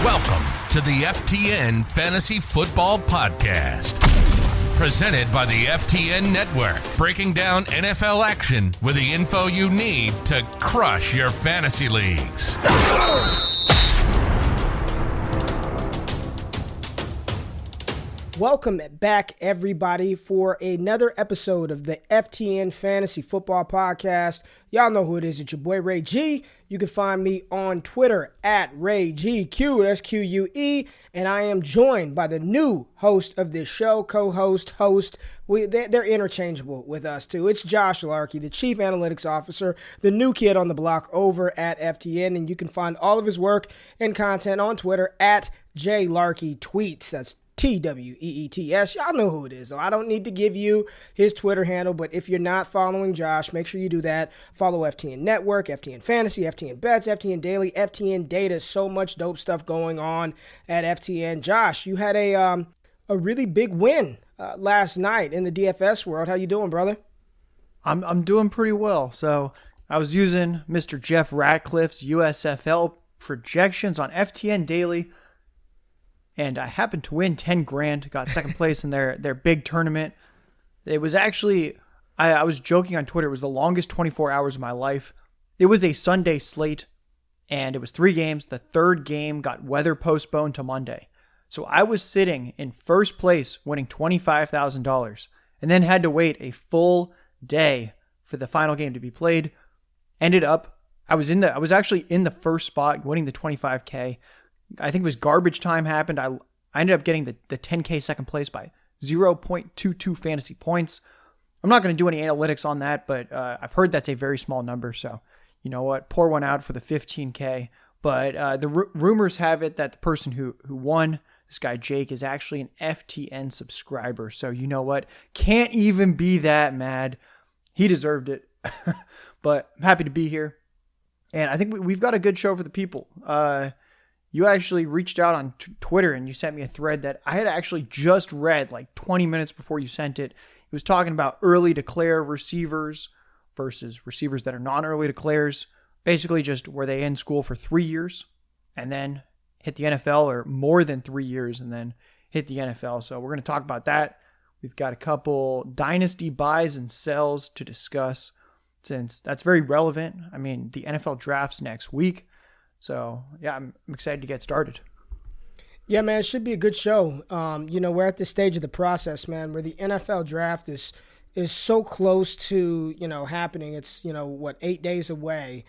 Welcome to the FTN Fantasy Football Podcast. Presented by the FTN Network. Breaking down NFL action with the info you need to crush your fantasy leagues. Welcome back, everybody, for another episode of the FTN Fantasy Football Podcast. Y'all know who it is. It's your boy, Ray G. You can find me on Twitter at RayGQ, that's Q-U-E, and I am joined by the new host of this show, co-host, host. They're interchangeable with us, too. It's Josh Larky, the Chief Analytics Officer, the new kid on the block over at FTN, and you can find all of his work and content on Twitter at JLarkyTweets. That's Tweets. Y'all know who it is. So I don't need to give you his Twitter handle, but if you're not following Josh, make sure you do that. Follow FTN Network, FTN Fantasy, FTN Bets, FTN Daily, FTN Data. So much dope stuff going on at FTN. Josh, you had a really big win last night in the DFS world. How you doing, brother? I'm doing pretty well. So I was using Mr. Jeff Ratcliffe's USFL projections on FTN Daily, and I happened to win 10 grand, got second place in their big tournament. It was actually, I was joking on Twitter, it was the longest 24 hours of my life. It was a Sunday slate, and it was 3 games. The third game got weather postponed to Monday. So I was sitting in first place winning $25,000, and then had to wait a full day for the final game to be played. Ended up, I was actually in the first spot, winning the 25K. I think it was garbage time happened. I ended up getting the 10K second place by 0.22 fantasy points. I'm not going to do any analytics on that, but I've heard that's a very small number. So, you know what? Pour one out for the 15K. But the rumors have it that the person who won, this guy Jake, is actually an FTN subscriber. So, you know what? Can't even be that mad. He deserved it. But I'm happy to be here. And I think we've got a good show for the people. You actually reached out on Twitter and you sent me a thread that I had actually just read like 20 minutes before you sent it. It was talking about early declare receivers versus receivers that are non-early declares. Basically just were they in school for 3 years and then hit the NFL, or more than 3 years and then hit the NFL. So we're going to talk about that. We've got a couple Dynasty buys and sells to discuss, since that's very relevant. I mean, the NFL draft's next week. So, yeah, I'm excited to get started. Yeah, man, it should be a good show. We're at this stage of the process, man, where the NFL draft is so close to, happening. It's, 8 days away.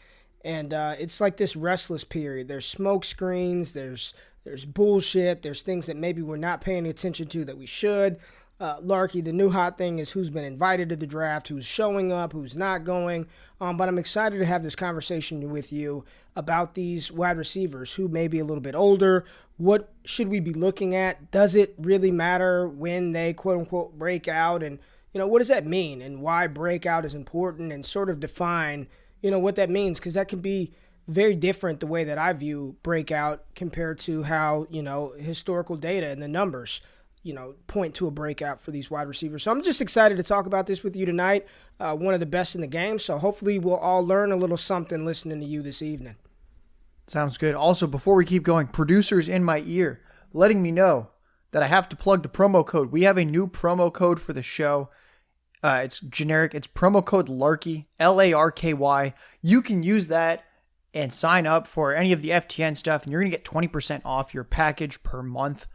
And it's like this restless period. There's smoke screens, there's bullshit, there's things that maybe we're not paying attention to that we should. Larky, the new hot thing is who's been invited to the draft, who's showing up, who's not going. But I'm excited to have this conversation with you about these wide receivers who may be a little bit older. What should we be looking at? Does it really matter when they quote unquote break out? And, what does that mean and why breakout is important, and sort of define, what that means? Because that can be very different the way that I view breakout compared to how, historical data and the numbers point to a breakout for these wide receivers. So I'm just excited to talk about this with you tonight. One of the best in the game. So hopefully we'll all learn a little something listening to you this evening. Sounds good. Also, before we keep going, producers in my ear letting me know that I have to plug the promo code. We have a new promo code for the show. It's generic. It's promo code Larky, Larky. You can use that and sign up for any of the FTN stuff, and you're going to get 20% off your package per month.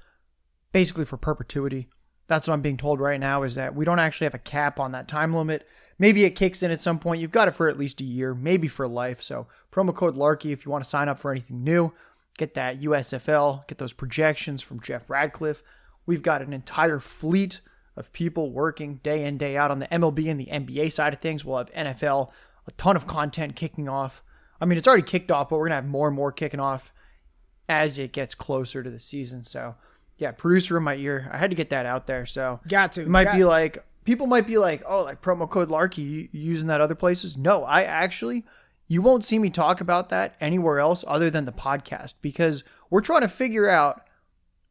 Basically for perpetuity. That's what I'm being told right now, is that we don't actually have a cap on that time limit. Maybe it kicks in at some point. You've got it for at least a year, maybe for life. So promo code Larky if you want to sign up for anything new. Get that USFL, get those projections from Jeff Ratcliffe. We've got an entire fleet of people working day in, day out on the MLB and the NBA side of things. We'll have NFL, a ton of content kicking off. I mean, it's already kicked off, but we're going to have more and more kicking off as it gets closer to the season. So yeah, producer in my ear. I had to get that out there. So got to. People might be like, oh, like promo code Larky, you using that other places? No, you won't see me talk about that anywhere else other than the podcast, because we're trying to figure out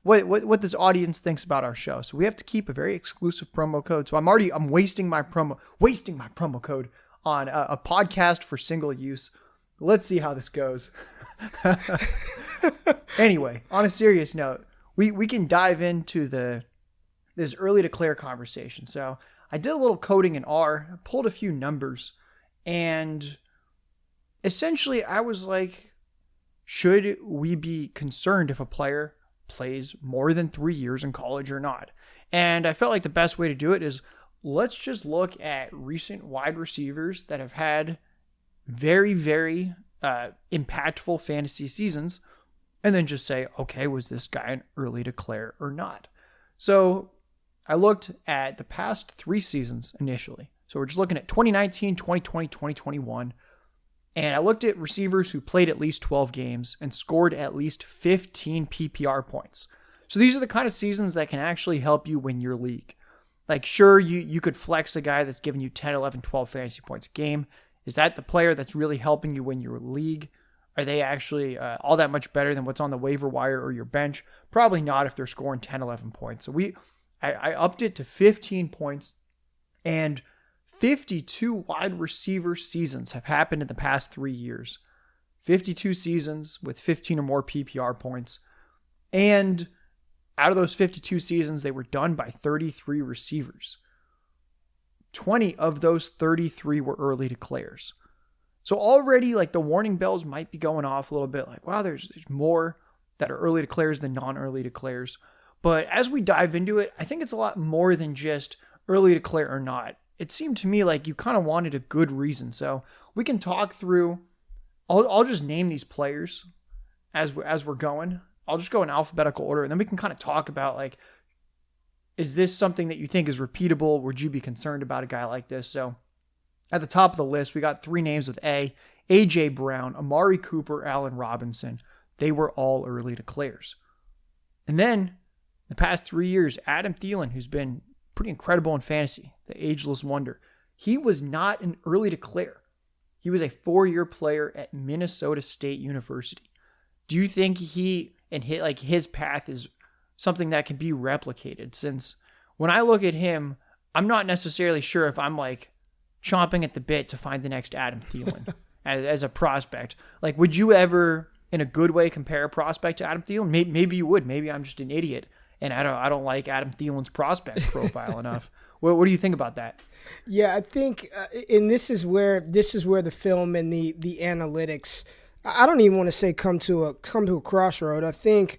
what this audience thinks about our show. So we have to keep a very exclusive promo code. So I'm wasting my promo code on a podcast for single use. Let's see how this goes. Anyway, on a serious note, we can dive into this early declare conversation. So I did a little coding in R, pulled a few numbers, and essentially I was like, should we be concerned if a player plays more than 3 years in college or not? And I felt like the best way to do it is let's just look at recent wide receivers that have had very, very impactful fantasy seasons, and then just say, okay, was this guy an early declare or not? So I looked at the past 3 seasons initially. So we're just looking at 2019, 2020, 2021. And I looked at receivers who played at least 12 games and scored at least 15 PPR points. So these are the kind of seasons that can actually help you win your league. Like, sure, you could flex a guy that's giving you 10, 11, 12 fantasy points a game. Is that the player that's really helping you win your league? Are they actually all that much better than what's on the waiver wire or your bench? Probably not if they're scoring 10, 11 points. So I upped it to 15 points, and 52 wide receiver seasons have happened in the past 3 years. 52 seasons with 15 or more PPR points. And out of those 52 seasons, they were done by 33 receivers. 20 of those 33 were early declares. So already, like, the warning bells might be going off a little bit. Like, wow, there's more that are early declares than non-early declares. But as we dive into it, I think it's a lot more than just early declare or not. It seemed to me like you kind of wanted a good reason. So we can talk through, I'll just name these players as we're going. I'll just go in alphabetical order, and then we can kind of talk about, like, is this something that you think is repeatable? Would you be concerned about a guy like this? So at the top of the list, we got 3 names with A: A.J. Brown, Amari Cooper, Allen Robinson. They were all early declares. And then the past 3 years, Adam Thielen, who's been pretty incredible in fantasy, the ageless wonder, he was not an early declare. He was a 4-year player at Minnesota State University. Do you think his path is something that can be replicated? Since when I look at him, I'm not necessarily sure if I'm like chomping at the bit to find the next Adam Thielen as a prospect. Like, would you ever, in a good way, compare a prospect to Adam Thielen? Maybe you would. Maybe I'm just an idiot, and I don't like Adam Thielen's prospect profile enough. What do you think about that? Yeah, I think, and this is where the film and the analytics, I don't even want to say come to a crossroad. I think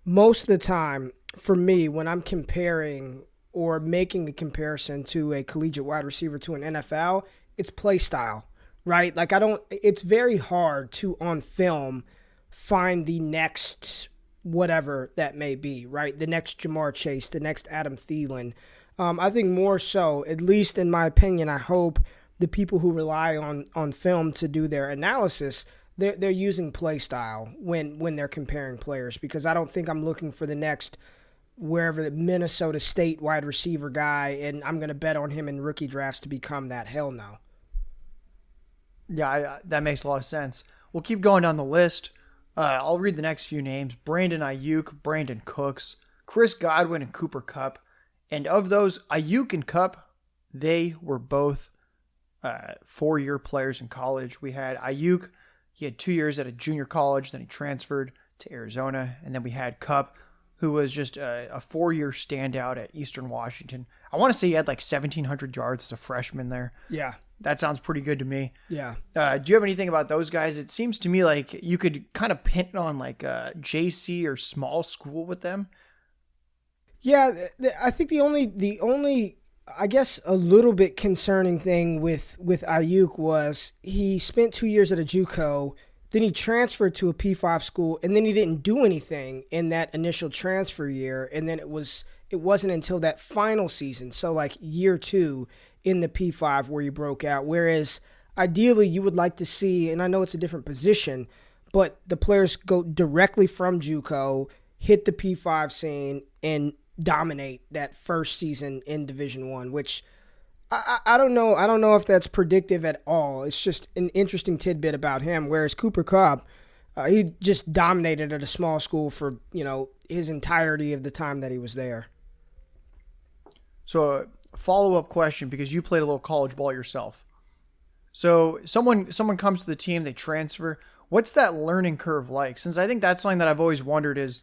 most of the time, for me, when I'm comparing or making the comparison to a collegiate wide receiver to an NFL, it's play style, right? Like, it's very hard to, on film, find the next whatever that may be, right? The next Jamar Chase, the next Adam Thielen. I think more so, at least in my opinion, I hope the people who rely on film to do their analysis, they're using play style when they're comparing players, because I don't think I'm looking for the next wherever the Minnesota State wide receiver guy and I'm going to bet on him in rookie drafts to become that. Hell no. Yeah, that makes a lot of sense. We'll keep going down the list. I'll read the next few names: Brandon Ayuk, Brandon Cooks, Chris Godwin, and Cooper Kupp. And of those, Ayuk and Kupp, they were both 4-year players in college. We had Ayuk, he had 2 years at a junior college, then he transferred to Arizona. And then we had Kupp, who was just a 4-year standout at Eastern Washington. I want to say he had like 1,700 yards as a freshman there. Yeah. That sounds pretty good to me. Yeah. Do you have anything about those guys? It seems to me like you could kind of pin on like a JC or small school with them. Yeah, I think the only I guess a little bit concerning thing with Ayuk was he spent 2 years at a JUCO, then he transferred to a P5 school, and then he didn't do anything in that initial transfer year, and then it wasn't until that final season, so like year 2 in the P5 where he broke out. Whereas ideally you would like to see, and I know it's a different position, but the players go directly from JUCO, hit the P5 scene, and dominate that first season in Division I, which I don't know. I don't know if that's predictive at all. It's just an interesting tidbit about him. Whereas Cooper Kupp, he just dominated at a small school for, his entirety of the time that he was there. So a follow-up question, because you played a little college ball yourself. So someone comes to the team, they transfer. What's that learning curve like? Since I think that's something that I've always wondered is,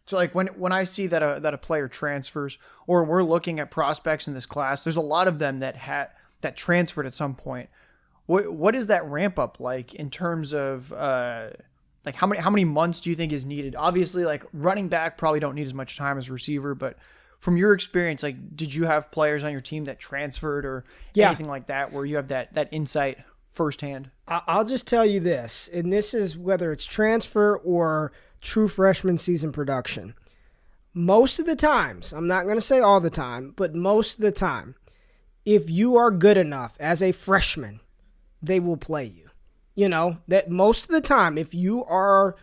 so like when I see that a player transfers, or we're looking at prospects in this class, there's a lot of them that transferred at some point. What is that ramp up like in terms of like how many months do you think is needed? Obviously, like running back probably don't need as much time as receiver, but from your experience, like did you have players on your team that transferred or anything like that where you have that insight firsthand? I'll just tell you this, and this is whether it's transfer or true freshman season production. Most of the times, I'm not going to say all the time, but most of the time, if you are good enough as a freshman, they will play you. You know, that most of the time, if you are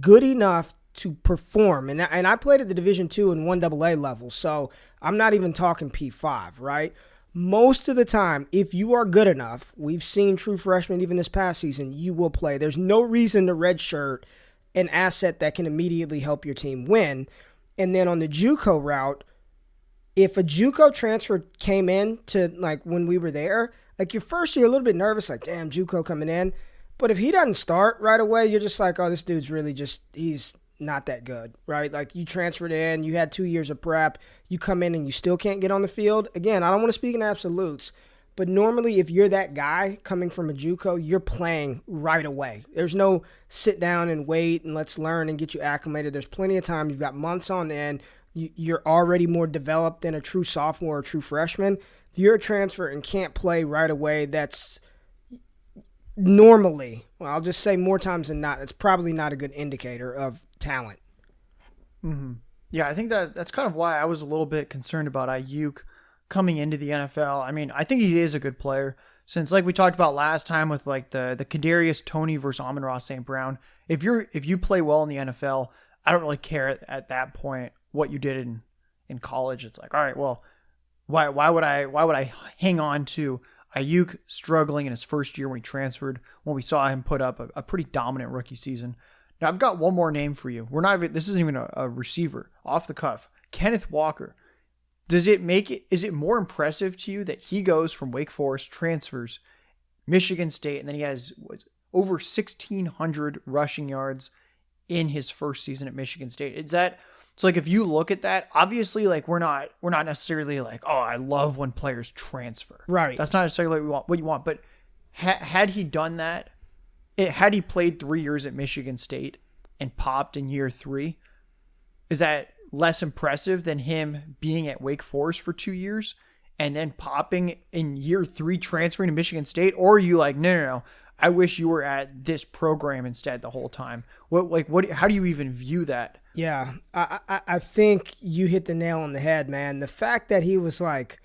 good enough to perform, and I played at the Division II and 1AA level, so I'm not even talking P5, right? Most of the time, if you are good enough, we've seen true freshmen even this past season, you will play. There's no reason to redshirt an asset that can immediately help your team win. And then on the JUCO route, if a JUCO transfer came in to like when we were there, like your first year, a little bit nervous, like, damn, JUCO coming in. But if he doesn't start right away, you're just like, oh, this dude's really he's not that good, right? Like you transferred in, you had 2 years of prep, you come in and you still can't get on the field. Again, I don't want to speak in absolutes, but normally if you're that guy coming from a JUCO, you're playing right away. There's no sit down and wait and let's learn and get you acclimated. There's plenty of time. You've got months on end. You're already more developed than a true sophomore or true freshman. If you're a transfer and can't play right away, that's normally, well, I'll just say more times than not, it's probably not a good indicator of talent. Mm-hmm. Yeah, I think that's kind of why I was a little bit concerned about Ayuk coming into the NFL. I mean, I think he is a good player since, like we talked about last time with like the Kadarius Toney versus Amon-Ra St. Brown. If you play well in the NFL, I don't really care at that point what you did in college. It's like, all right, well, why would I hang on to Ayuk struggling in his first year when he transferred, when we saw him put up a pretty dominant rookie season? Now, I've got one more name for you. This isn't even a receiver. Off the cuff. Kenneth Walker. Is it more impressive to you that he goes from Wake Forest, transfers, Michigan State, and then he has over 1,600 rushing yards in his first season at Michigan State? So like if you look at that, obviously like we're not necessarily like, oh, I love when players transfer. Right. That's not necessarily what you want. But had he done that, had he played 3 years at Michigan State and popped in year 3, is that less impressive than him being at Wake Forest for 2 years and then popping in year 3, transferring to Michigan State? Or are you like, no, I wish you were at this program instead the whole time? How do you even view that? Yeah, I think you hit the nail on the head, man. The fact that he was like,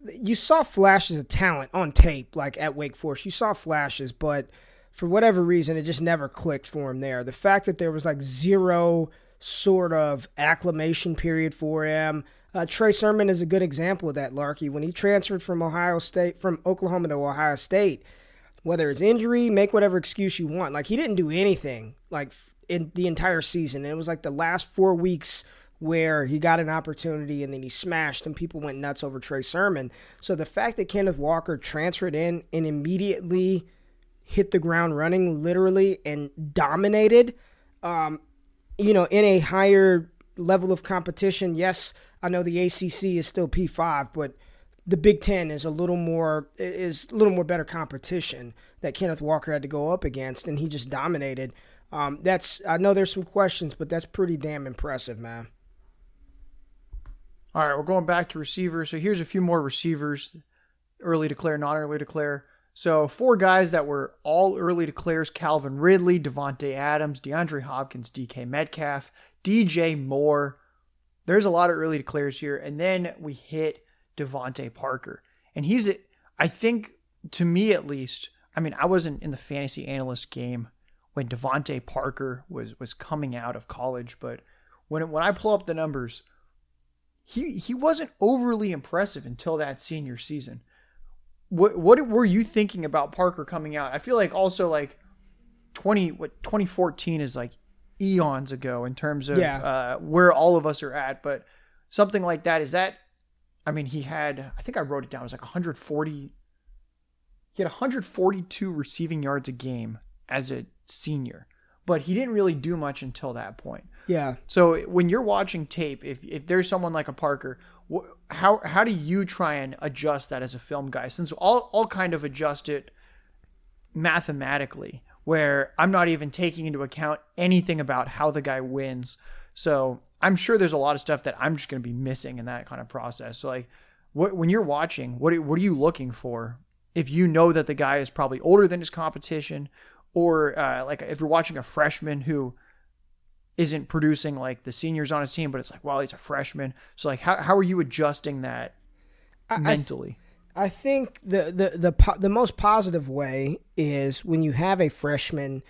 you saw flashes of talent on tape, like at Wake Forest. You saw flashes, but for whatever reason, it just never clicked for him there. The fact that there was like zero sort of acclimation period for him. Trey Sermon is a good example of that, Larky. When he transferred from Oklahoma to Ohio State, whether it's injury, make whatever excuse you want, like he didn't do anything like in the entire season. And it was like the last 4 weeks where he got an opportunity and then he smashed and people went nuts over Trey Sermon. So the fact that Kenneth Walker transferred in and immediately hit the ground running literally and dominated, in a higher level of competition. Yes, I know the ACC is still P5, but the Big Ten is a little more better competition that Kenneth Walker had to go up against, and he just dominated. I know there's some questions, but that's pretty damn impressive, man. All right, we're going back to receivers. So here's a few more receivers, early declare, non-early declare. So 4 guys that were all early declares: Calvin Ridley, Devontae Adams, DeAndre Hopkins, DK Metcalf, DJ Moore. There's a lot of early declares here. And then we hit Devonta Parker. And I think, to me at least, I mean, I wasn't in the fantasy analyst game when Devonta Parker was coming out of college, but when I pull up the numbers, he wasn't overly impressive until that senior season. What were you thinking about Parker coming out? I feel like also like 2014 is like eons ago in terms of where all of us are at, but something like that, is that, I mean, I think I wrote it down, it was like 140, he had 142 receiving yards a game as a senior, but he didn't really do much until that point. Yeah. So when you're watching tape, if there's someone like a Parker, how do you try and adjust that as a film guy? Since I'll kind of adjust it mathematically, where I'm not even taking into account anything about how the guy wins. So I'm sure there's a lot of stuff that I'm just going to be missing in that kind of process. So like, when you're watching, what are you looking for? If you know that the guy is probably older than his competition, or like if you're watching a freshman who isn't producing like the seniors on his team, but it's like, well, he's a freshman. So like, how are you adjusting that mentally? I think the most positive way is when you have a freshman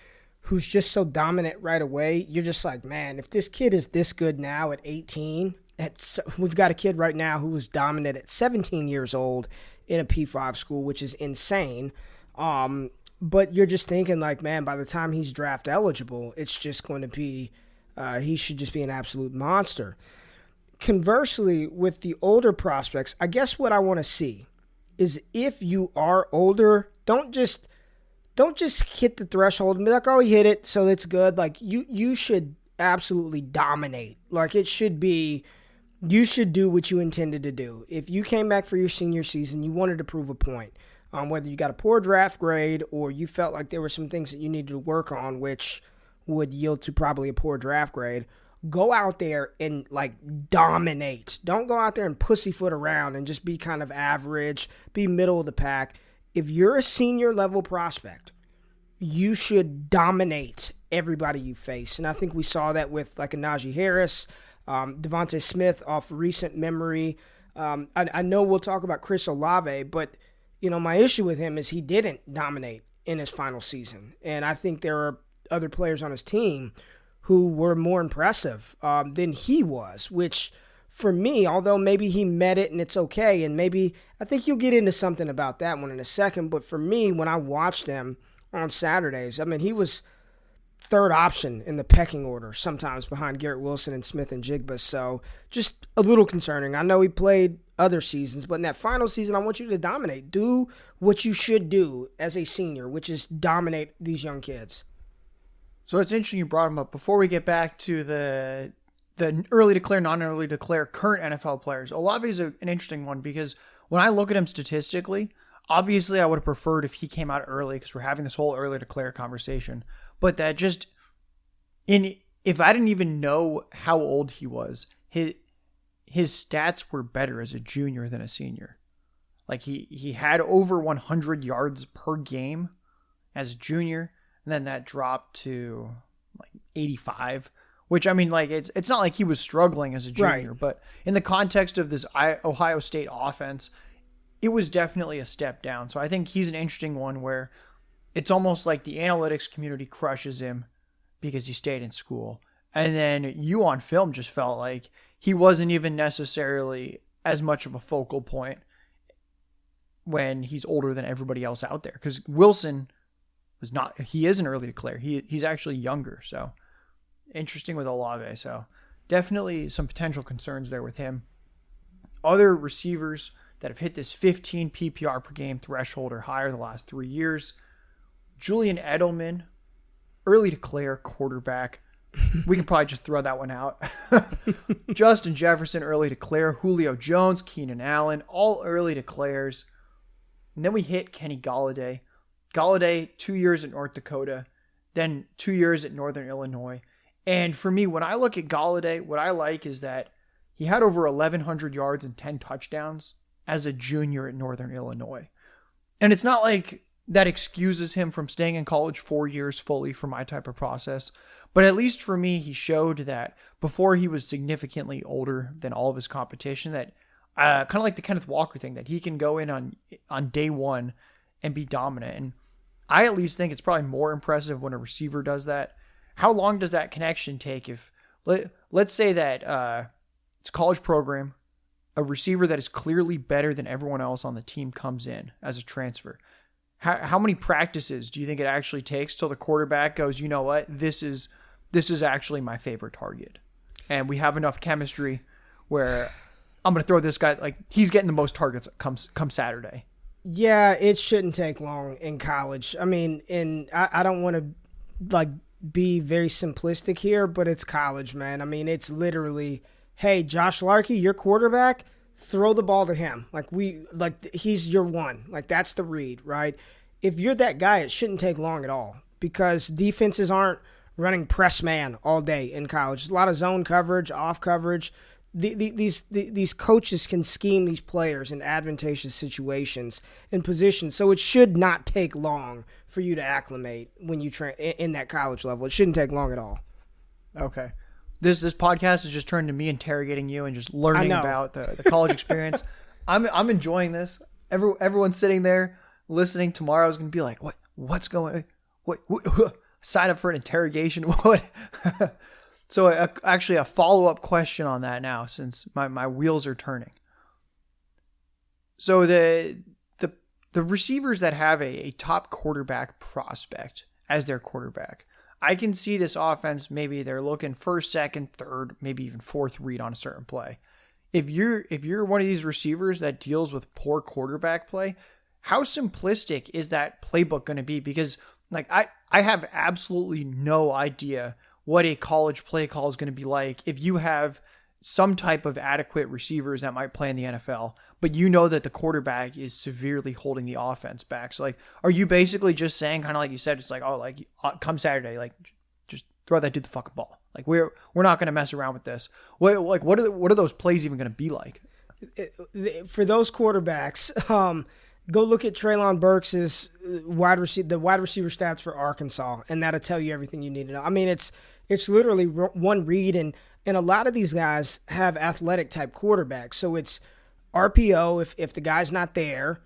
who's just so dominant right away. You're just like, man, if this kid is this good now at 18, we've got a kid right now who was dominant at 17 years old in a P5 school, which is insane. But you're just thinking like, man, by the time he's draft eligible, it's just going to be, he should just be an absolute monster. Conversely, with the older prospects, I guess what I want to see is if you are older, don't just hit the threshold and be like, oh, he hit it, so it's good. Like you should absolutely dominate. Like it should be, you should do what you intended to do. If you came back for your senior season, you wanted to prove a point, whether you got a poor draft grade or you felt like there were some things that you needed to work on, which would yield to probably a poor draft grade. Go out there and like dominate. Don't go out there and pussyfoot around and just be kind of average, be middle of the pack. If you're a senior level prospect, you should dominate everybody you face. And I think we saw that with like a Najee Harris, Devonta Smith off recent memory. I know we'll talk about Chris Olave, but you know, my issue with him is he didn't dominate in his final season. And I think there are other players on his team who were more impressive than he was, which for me, although maybe he met it and it's okay, and maybe I think you'll get into something about that one in a second, but for me, when I watched him on Saturdays, I mean, he was third option in the pecking order, sometimes behind Garrett Wilson and Smith and Jigba, so just a little concerning. I know he played other seasons, but in that final season, I want you to dominate. Do what you should do as a senior, which is dominate these young kids. So it's interesting you brought him up. Before we get back to the early declare, non-early declare current NFL players, Olave is an interesting one because when I look at him statistically, obviously I would have preferred if he came out early because we're having this whole early declare conversation. But that just, if I didn't even know how old he was, his stats were better as a junior than a senior. Like he had over 100 yards per game as a junior. And then that dropped to like 85, which I mean, like it's not like he was struggling as a junior, right. But in the context of this Ohio State offense, it was definitely a step down. So I think he's an interesting one where it's almost like the analytics community crushes him because he stayed in school. And then you on film just felt like he wasn't even necessarily as much of a focal point when he's older than everybody else out there. Because Wilson was not, he is an early declare. He's actually younger. So interesting with Olave. So definitely some potential concerns there with him. Other receivers that have hit this 15 PPR per game threshold or higher the last 3 years. Julian Edelman, early declare quarterback. We can probably just throw that one out. Justin Jefferson, early declare. Julio Jones, Keenan Allen, all early declares. And then we hit Kenny Gallaudet. Gallaudet, 2 years at North Dakota, then 2 years at Northern Illinois. And for me, when I look at Gallaudet, what I like is that he had over 1,100 yards and 10 touchdowns as a junior at Northern Illinois. And it's not like that excuses him from staying in college 4 years fully for my type of process. But at least for me, he showed that before he was significantly older than all of his competition, that kind of like the Kenneth Walker thing, that he can go in on day one and be dominant. And I at least think it's probably more impressive when a receiver does that. How long does that connection take? If let's say that it's a college program, a receiver that is clearly better than everyone else on the team comes in as a transfer. How many practices do you think it actually takes till the quarterback goes, you know what, this is actually my favorite target, and we have enough chemistry where I'm going to throw this guy, like he's getting the most targets come Saturday. Yeah, it shouldn't take long in college. I mean, I don't want to like be very simplistic here, but it's college, man. I mean, it's literally, hey, Josh Larky, your quarterback, throw the ball to him. He's your one. Like, that's the read, right? If you're that guy, it shouldn't take long at all because defenses aren't running press man all day in college. There's a lot of zone coverage, off coverage. These coaches can scheme these players in advantageous situations and positions, so it should not take long for you to acclimate when you train in that college level. It shouldn't take long at all. Okay, this podcast is just turned to me interrogating you and just learning about the college experience. I'm enjoying this. Everyone's sitting there listening. Tomorrow is going to be like, what's going? What sign up for an interrogation? What? So actually a follow-up question on that now, since my wheels are turning. So the receivers that have a top quarterback prospect as their quarterback, I can see this offense, maybe they're looking first, second, third, maybe even fourth read on a certain play. If you're one of these receivers that deals with poor quarterback play, how simplistic is that playbook going to be? Because like I have absolutely no idea what a college play call is going to be like if you have some type of adequate receivers that might play in the NFL, but you know that the quarterback is severely holding the offense back. So like, are you basically just saying, kind of like you said, it's like, oh, like come Saturday, like just throw that dude the fucking ball. Like we're not going to mess around with this. What are those plays even going to be like? For those quarterbacks, go look at Treylon Burks' the wide receiver stats for Arkansas, and that'll tell you everything you need to know. I mean, it's literally one read, and a lot of these guys have athletic type quarterbacks. So it's RPO if the guy's not there,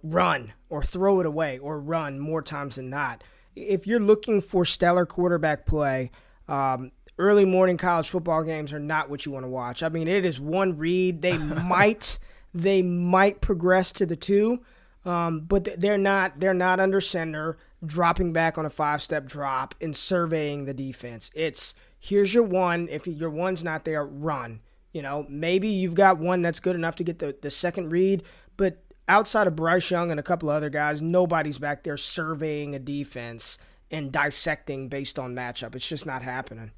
run or throw it away or run more times than not. If you're looking for stellar quarterback play, early morning college football games are not what you want to watch. I mean, it is one read. They might progress to the two, but they're not under center, dropping back on a 5-step drop and surveying the defense. It's here's your one. If your one's not there, run. Maybe you've got one that's good enough to get the second read, but outside of Bryce Young and a couple of other guys, nobody's back there surveying a defense and dissecting based on matchup. It's just not happening.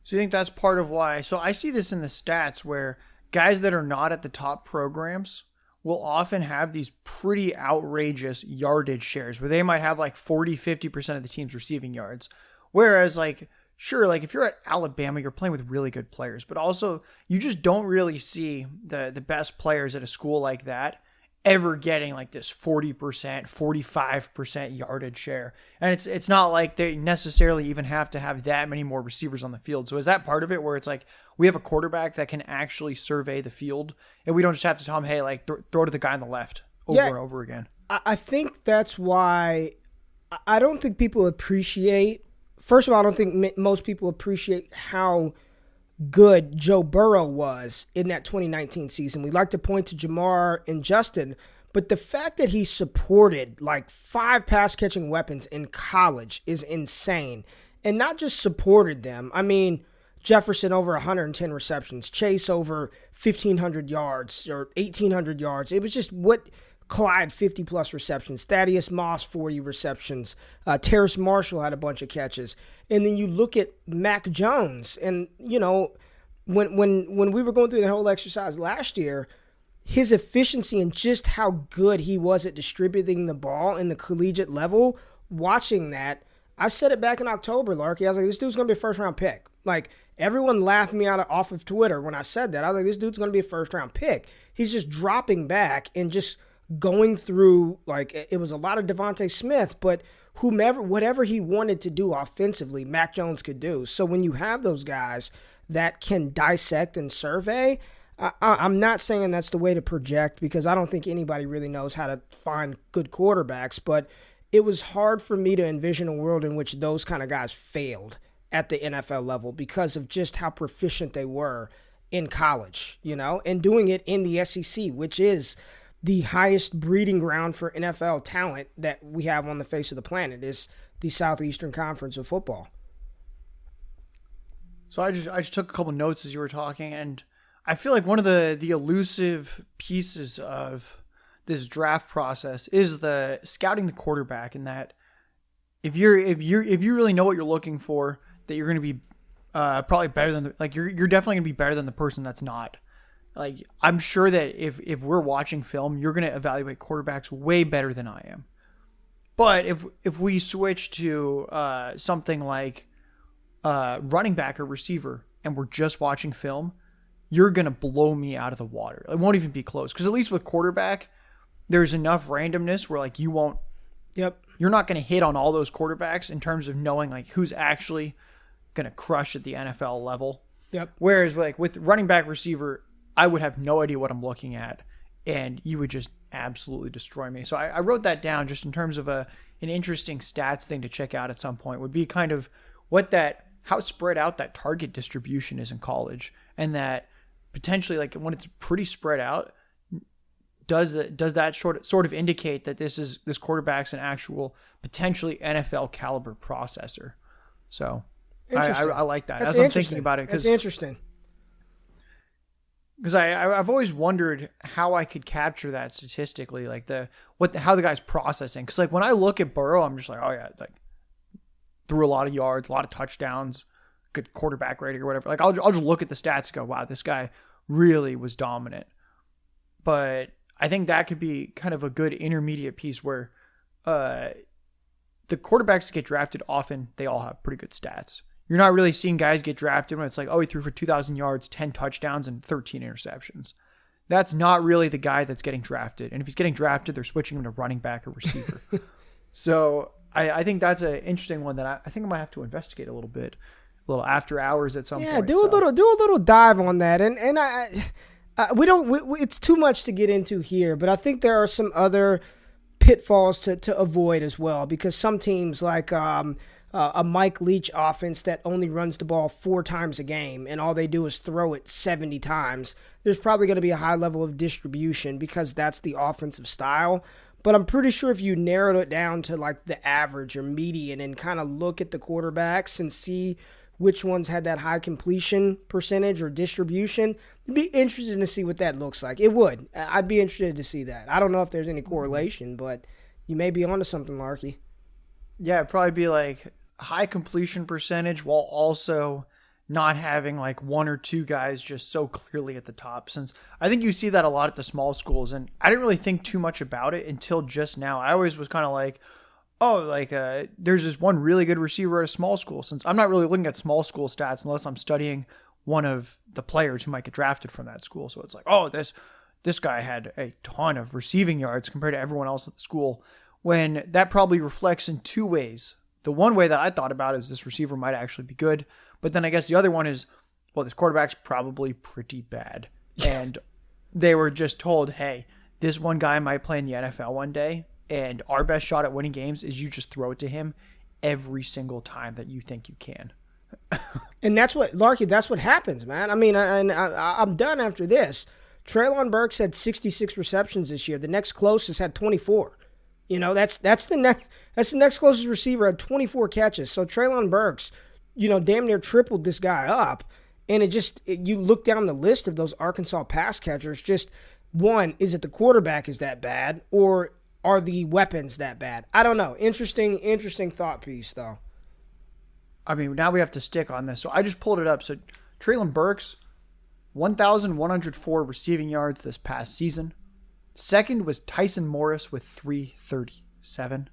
So you think that's part of why? So I see this in the stats where guys that are not at the top programs will often have these pretty outrageous yardage shares where they might have like 40-50% of the team's receiving yards. Whereas like, sure, like if you're at Alabama, you're playing with really good players, but also you just don't really see the best players at a school like that ever getting like this 40%, 45% yardage share. And it's not like they necessarily even have to have that many more receivers on the field. So is that part of it where it's like we have a quarterback that can actually survey the field and we don't just have to tell him, hey, like throw to the guy on the left over and over again? I think that's why I don't think people appreciate, first of all, I don't think most people appreciate how good Joe Burrow was in that 2019 season. We like to point to Jamar and Justin, but the fact that he supported like 5 pass-catching weapons in college is insane. And not just supported them. I mean, Jefferson over 110 receptions, Chase over 1,500 yards or 1,800 yards. It was just Clyde, 50-plus receptions. Thaddeus Moss, 40 receptions. Terrace Marshall had a bunch of catches. And then you look at Mac Jones. And, when we were going through the whole exercise last year, his efficiency and just how good he was at distributing the ball in the collegiate level, watching that, I said it back in October, Larky. I was like, this dude's going to be a first-round pick. Like, everyone laughed me off of Twitter when I said that. I was like, this dude's going to be a first-round pick. He's just dropping back and just going through, like, it was a lot of Devontae Smith, but whatever he wanted to do offensively, Mac Jones could do. So when you have those guys that can dissect and survey, I'm not saying that's the way to project because I don't think anybody really knows how to find good quarterbacks, but it was hard for me to envision a world in which those kind of guys failed at the NFL level because of just how proficient they were in college, and doing it in the SEC, which is the highest breeding ground for NFL talent that we have on the face of the planet, is the Southeastern Conference of football. So I just took a couple notes as you were talking, and I feel like one of the elusive pieces of this draft process is the scouting the quarterback, in that if you really know what you're looking for, that you're going to be probably better than you're definitely going to be better than the person that's not. Like, I'm sure that if we're watching film, you're going to evaluate quarterbacks way better than I am. But if we switch to something like running back or receiver, and we're just watching film, you're going to blow me out of the water. It won't even be close. Because at least with quarterback, there's enough randomness where like you're not going to hit on all those quarterbacks in terms of knowing like who's actually going to crush at the NFL level. Yep. Whereas like with running back, receiver, I would have no idea what I'm looking at, and you would just absolutely destroy me. So I wrote that down just in terms of an interesting stats thing to check out at some point, would be kind of how spread out that target distribution is in college, and that potentially like when it's pretty spread out, does that sort of indicate that this quarterback's an actual potentially NFL caliber processor? So I like that. As I'm thinking about it, that's interesting. Because I've always wondered how I could capture that statistically, like how the guy's processing. Because like when I look at Burrow, I'm just like, oh yeah, like threw a lot of yards, a lot of touchdowns, good quarterback rating or whatever. Like I'll just look at the stats and go, wow, this guy really was dominant. But I think that could be kind of a good intermediate piece where the quarterbacks that get drafted often, they all have pretty good stats. You're not really seeing guys get drafted when it's like, oh, he threw for 2,000 yards, 10 touchdowns, and 13 interceptions. That's not really the guy that's getting drafted. And if he's getting drafted, they're switching him to running back or receiver. So I think that's an interesting one that I think I might have to investigate a little after hours at some point. Yeah, do a little dive on that. And it's too much to get into here, but I think there are some other pitfalls to avoid as well, because some teams like a Mike Leach offense that only runs the ball 4 times a game and all they do is throw it 70 times, there's probably going to be a high level of distribution because that's the offensive style. But I'm pretty sure if you narrowed it down to like the average or median and kind of look at the quarterbacks and see which ones had that high completion percentage or distribution, it'd be interesting to see what that looks like. It would. I'd be interested to see that. I don't know if there's any correlation, but you may be onto something, Larky. Yeah, it'd probably be like high completion percentage while also not having like 1 or 2 guys just so clearly at the top, since I think you see that a lot at the small schools, and I didn't really think too much about it until just now. I always was kind of like, oh, like there's this one really good receiver at a small school, since I'm not really looking at small school stats unless I'm studying one of the players who might get drafted from that school. So it's like, oh, this guy had a ton of receiving yards compared to everyone else at the school, when that probably reflects in 2 ways. The one way that I thought about is this receiver might actually be good. But then I guess the other one is, well, this quarterback's probably pretty bad. And they were just told, hey, this one guy might play in the NFL one day, and our best shot at winning games is you just throw it to him every single time that you think you can. And that's what, Larky, that's what happens, man. I mean, I'm done after this. Treylon Burks had 66 receptions this year. The next closest had 24. You know, that's the next closest receiver, had 24 catches. So Treylon Burks, you know, damn near tripled this guy up. And you look down the list of those Arkansas pass catchers, just one, is it the quarterback is that bad, or are the weapons that bad? I don't know. Interesting thought piece, though. I mean, now we have to stick on this. So I just pulled it up. So Treylon Burks, 1,104 receiving yards this past season. Second was Tyson Morris with 337.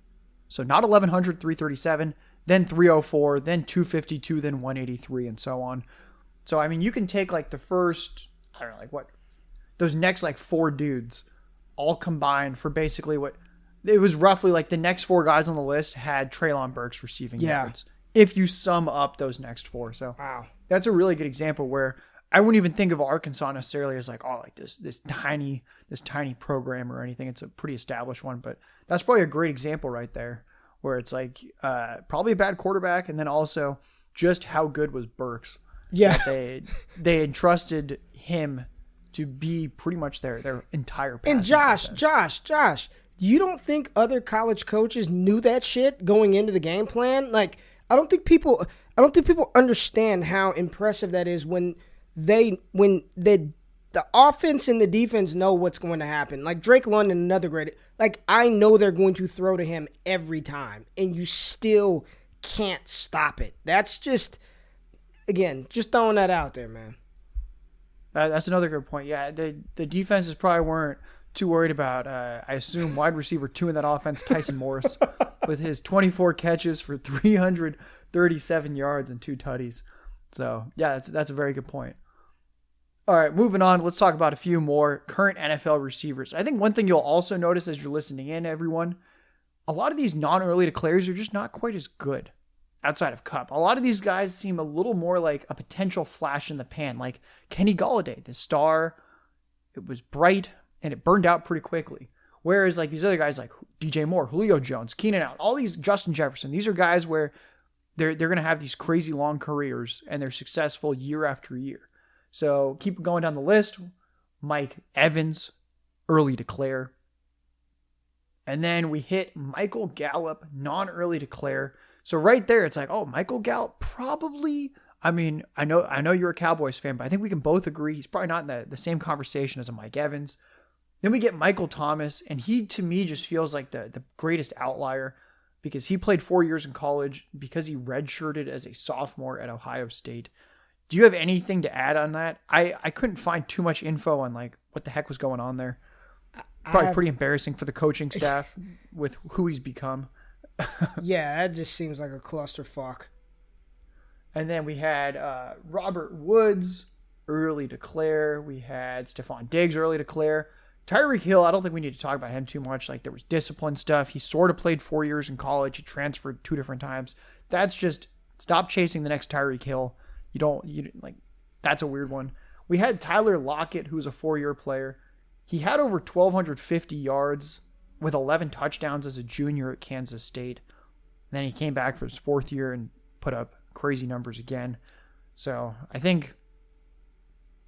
So not 1,100, 337, then 304, then 252, then 183, and so on. So, I mean, you can take like the first, I don't know, like what, those next like 4 dudes all combined for basically what, it was roughly like the next 4 guys on the list had Treylon Burks receiving yards. If you sum up those next 4. So wow, that's a really good example where I wouldn't even think of Arkansas necessarily as like, oh, like this tiny program or anything. It's a pretty established one, but that's probably a great example right there where it's like probably a bad quarterback, and then also just how good was Burks. Yeah, they entrusted him to be pretty much their entire passing And Josh, you don't think other college coaches knew that shit going into the game plan? Like, I don't think people understand how impressive that is when they the offense and the defense know what's going to happen. Like Drake London, another great. Like I know they're going to throw to him every time, and you still can't stop it. That's just, again, just throwing that out there, man. That's another good point. Yeah, the defenses probably weren't too worried about, I assume, wide receiver 2 in that offense, Tyson Morris, with his 24 catches for 337 yards and 2 tutties. So, yeah, that's a very good point. All right, moving on. Let's talk about a few more current NFL receivers. I think one thing you'll also notice as you're listening in, everyone, a lot of these non-early declares are just not quite as good outside of Kupp. A lot of these guys seem a little more like a potential flash in the pan, like Kenny Gallaudet, the star. It was bright, and it burned out pretty quickly. Whereas like these other guys like DJ Moore, Julio Jones, Keenan Allen, all these, Justin Jefferson, these are guys where they're going to have these crazy long careers, and they're successful year after year. So keep going down the list. Mike Evans, early declare. And then we hit Michael Gallup, non-early declare. So right there, it's like, oh, Michael Gallup probably, I mean, I know you're a Cowboys fan, but I think we can both agree he's probably not in the same conversation as a Mike Evans. Then we get Michael Thomas, and he, to me, just feels like the greatest outlier because he played 4 years in college because he redshirted as a sophomore at Ohio State. Do you have anything to add on that? I couldn't find too much info on like what the heck was going on there. Probably pretty embarrassing for the coaching staff with who he's become. Yeah, that just seems like a clusterfuck. And then we had Robert Woods, early declare. We had Stephon Diggs, early declare. Tyreek Hill, I don't think we need to talk about him too much. Like there was discipline stuff. He sort of played 4 years in college. He transferred 2 different times. That's just, stop chasing the next Tyreek Hill. That's a weird one. We had Tyler Lockett, who's a 4-year player. He had over 1,250 yards with 11 touchdowns as a junior at Kansas State. And then he came back for his 4th year and put up crazy numbers again. So I think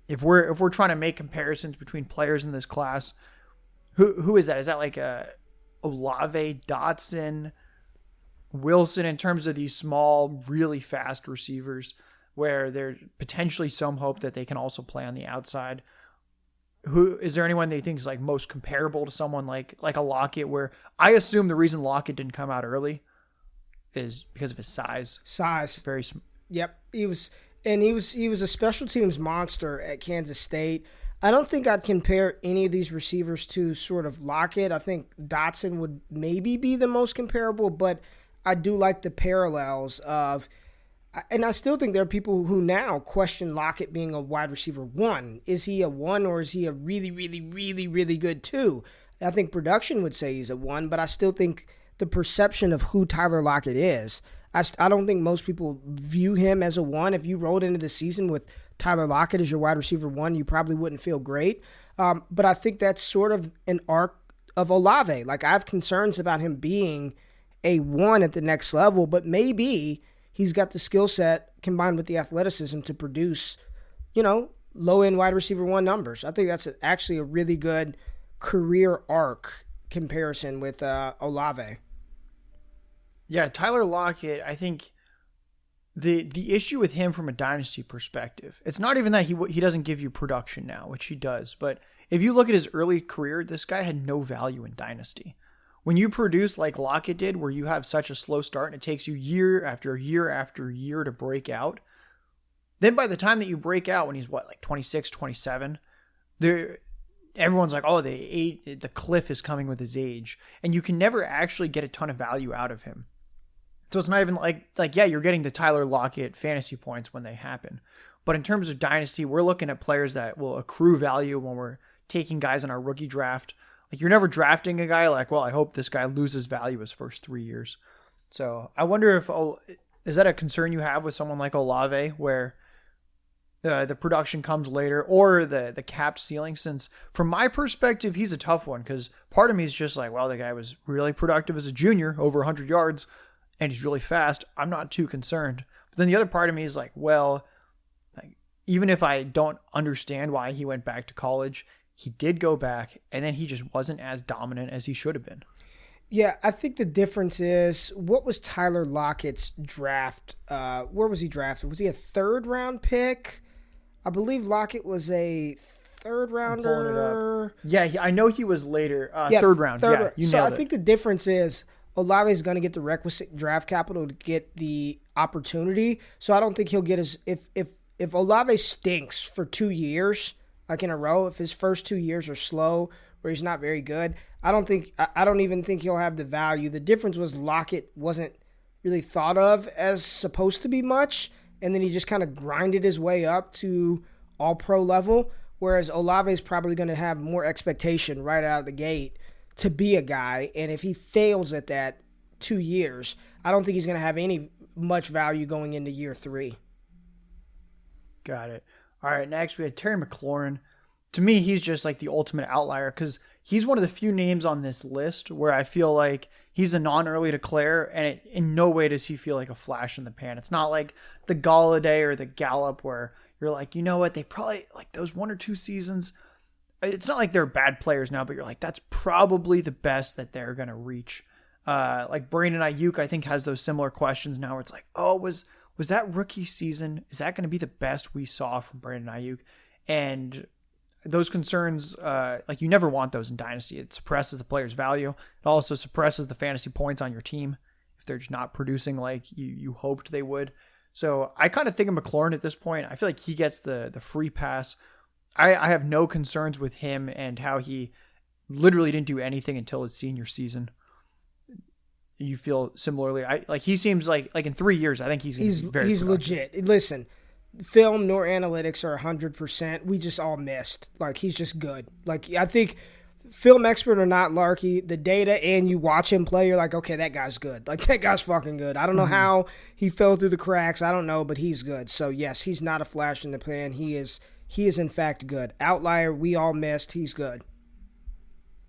if we're trying to make comparisons between players in this class, who is that? Is that like a Olave, Dotson, Wilson in terms of these small, really fast receivers where there's potentially some hope that they can also play on the outside? Who is there anyone that you think is like most comparable to someone like a Lockett, where I assume the reason Lockett didn't come out early is because of his size. Very Yep. He was a special teams monster at Kansas State. I don't think I'd compare any of these receivers to sort of Lockett. I think Dotson would maybe be the most comparable, but I do like the parallels of, and I still think there are people who now question Lockett being a wide receiver 1. Is he a 1 or is he a really, really, really, really good 2? I think production would say he's a 1, but I still think the perception of who Tyler Lockett is, I don't think most people view him as a 1. If you rolled into the season with Tyler Lockett as your wide receiver 1, you probably wouldn't feel great. But I think that's sort of an arc of Olave. Like I have concerns about him being a 1 at the next level, but maybe he's got the skill set combined with the athleticism to produce, low-end wide receiver 1 numbers. I think that's actually a really good career arc comparison with Olave. Yeah, Tyler Lockett, I think the issue with him from a dynasty perspective, it's not even that he doesn't give you production now, which he does, but if you look at his early career, this guy had no value in dynasty. When you produce like Lockett did, where you have such a slow start and it takes you year after year after year to break out, then by the time that you break out when he's 26, 27, everyone's like, oh, the cliff is coming with his age, and you can never actually get a ton of value out of him. So it's not even like yeah, you're getting the Tyler Lockett fantasy points when they happen. But in terms of dynasty, we're looking at players that will accrue value when we're taking guys in our rookie draft. Like you're never drafting a guy like, well, I hope this guy loses value his first 3 years. So I wonder is that a concern you have with someone like Olave, where the production comes later, or the capped ceiling? Since from my perspective, he's a tough one, because part of me is just like, well, the guy was really productive as a junior, over 100 yards, and he's really fast. I'm not too concerned. But then the other part of me is like, well, even if I don't understand why he went back to college, he did go back, and then he just wasn't as dominant as he should have been. Yeah, I think the difference is, what was Tyler Lockett's draft? Where was he drafted? Was he a 3rd-round pick? I believe Lockett was a third I'm pulling it rounder. up. Yeah, I know he was later. Yeah, third round. Yeah, you so nailed I it. think the difference is Olave is going to get the requisite draft capital to get the opportunity. So I don't think he'll get his if Olave stinks for 2 years like in a row, if his first 2 years are slow or he's not very good, I don't even think he'll have the value. The difference was Lockett wasn't really thought of as supposed to be much, and then he just kind of grinded his way up to all pro level, whereas Olave is probably going to have more expectation right out of the gate to be a guy, and if he fails at that 2 years, I don't think he's going to have any much value going into year 3. Got it. All right, next we had Terry McLaurin. To me, he's just like the ultimate outlier because he's one of the few names on this list where I feel like he's a non-early declare, and in no way does he feel like a flash in the pan. It's not like the Gallaudet or the Gallup where you're like, you know what, they probably, like those 1 or 2 seasons, it's not like they're bad players now, but you're like, that's probably the best that they're going to reach. Like Brandon Ayuk, I think, has those similar questions now where it's like, oh, was that rookie season, is that going to be the best we saw from Brandon Ayuk? And those concerns, like you never want those in Dynasty. It suppresses the player's value. It also suppresses the fantasy points on your team if they're just not producing like you hoped they would. So I kind of think of McLaurin at this point. I feel like he gets the free pass. I have no concerns with him and how he literally didn't do anything until his senior season. You feel similarly? He seems like in 3 years, I think he's very he's productive. legit. Listen, film nor analytics are 100%. We just all missed. Like, he's just good. Like, I think film expert or not, Larky, the data and you watch him play, you're like, okay, that guy's good. Like, that guy's fucking good. I don't know how he fell through the cracks. I don't know, but he's good. So yes, he's not a flash in the pan. He is in fact good. Outlier, we all missed. He's good.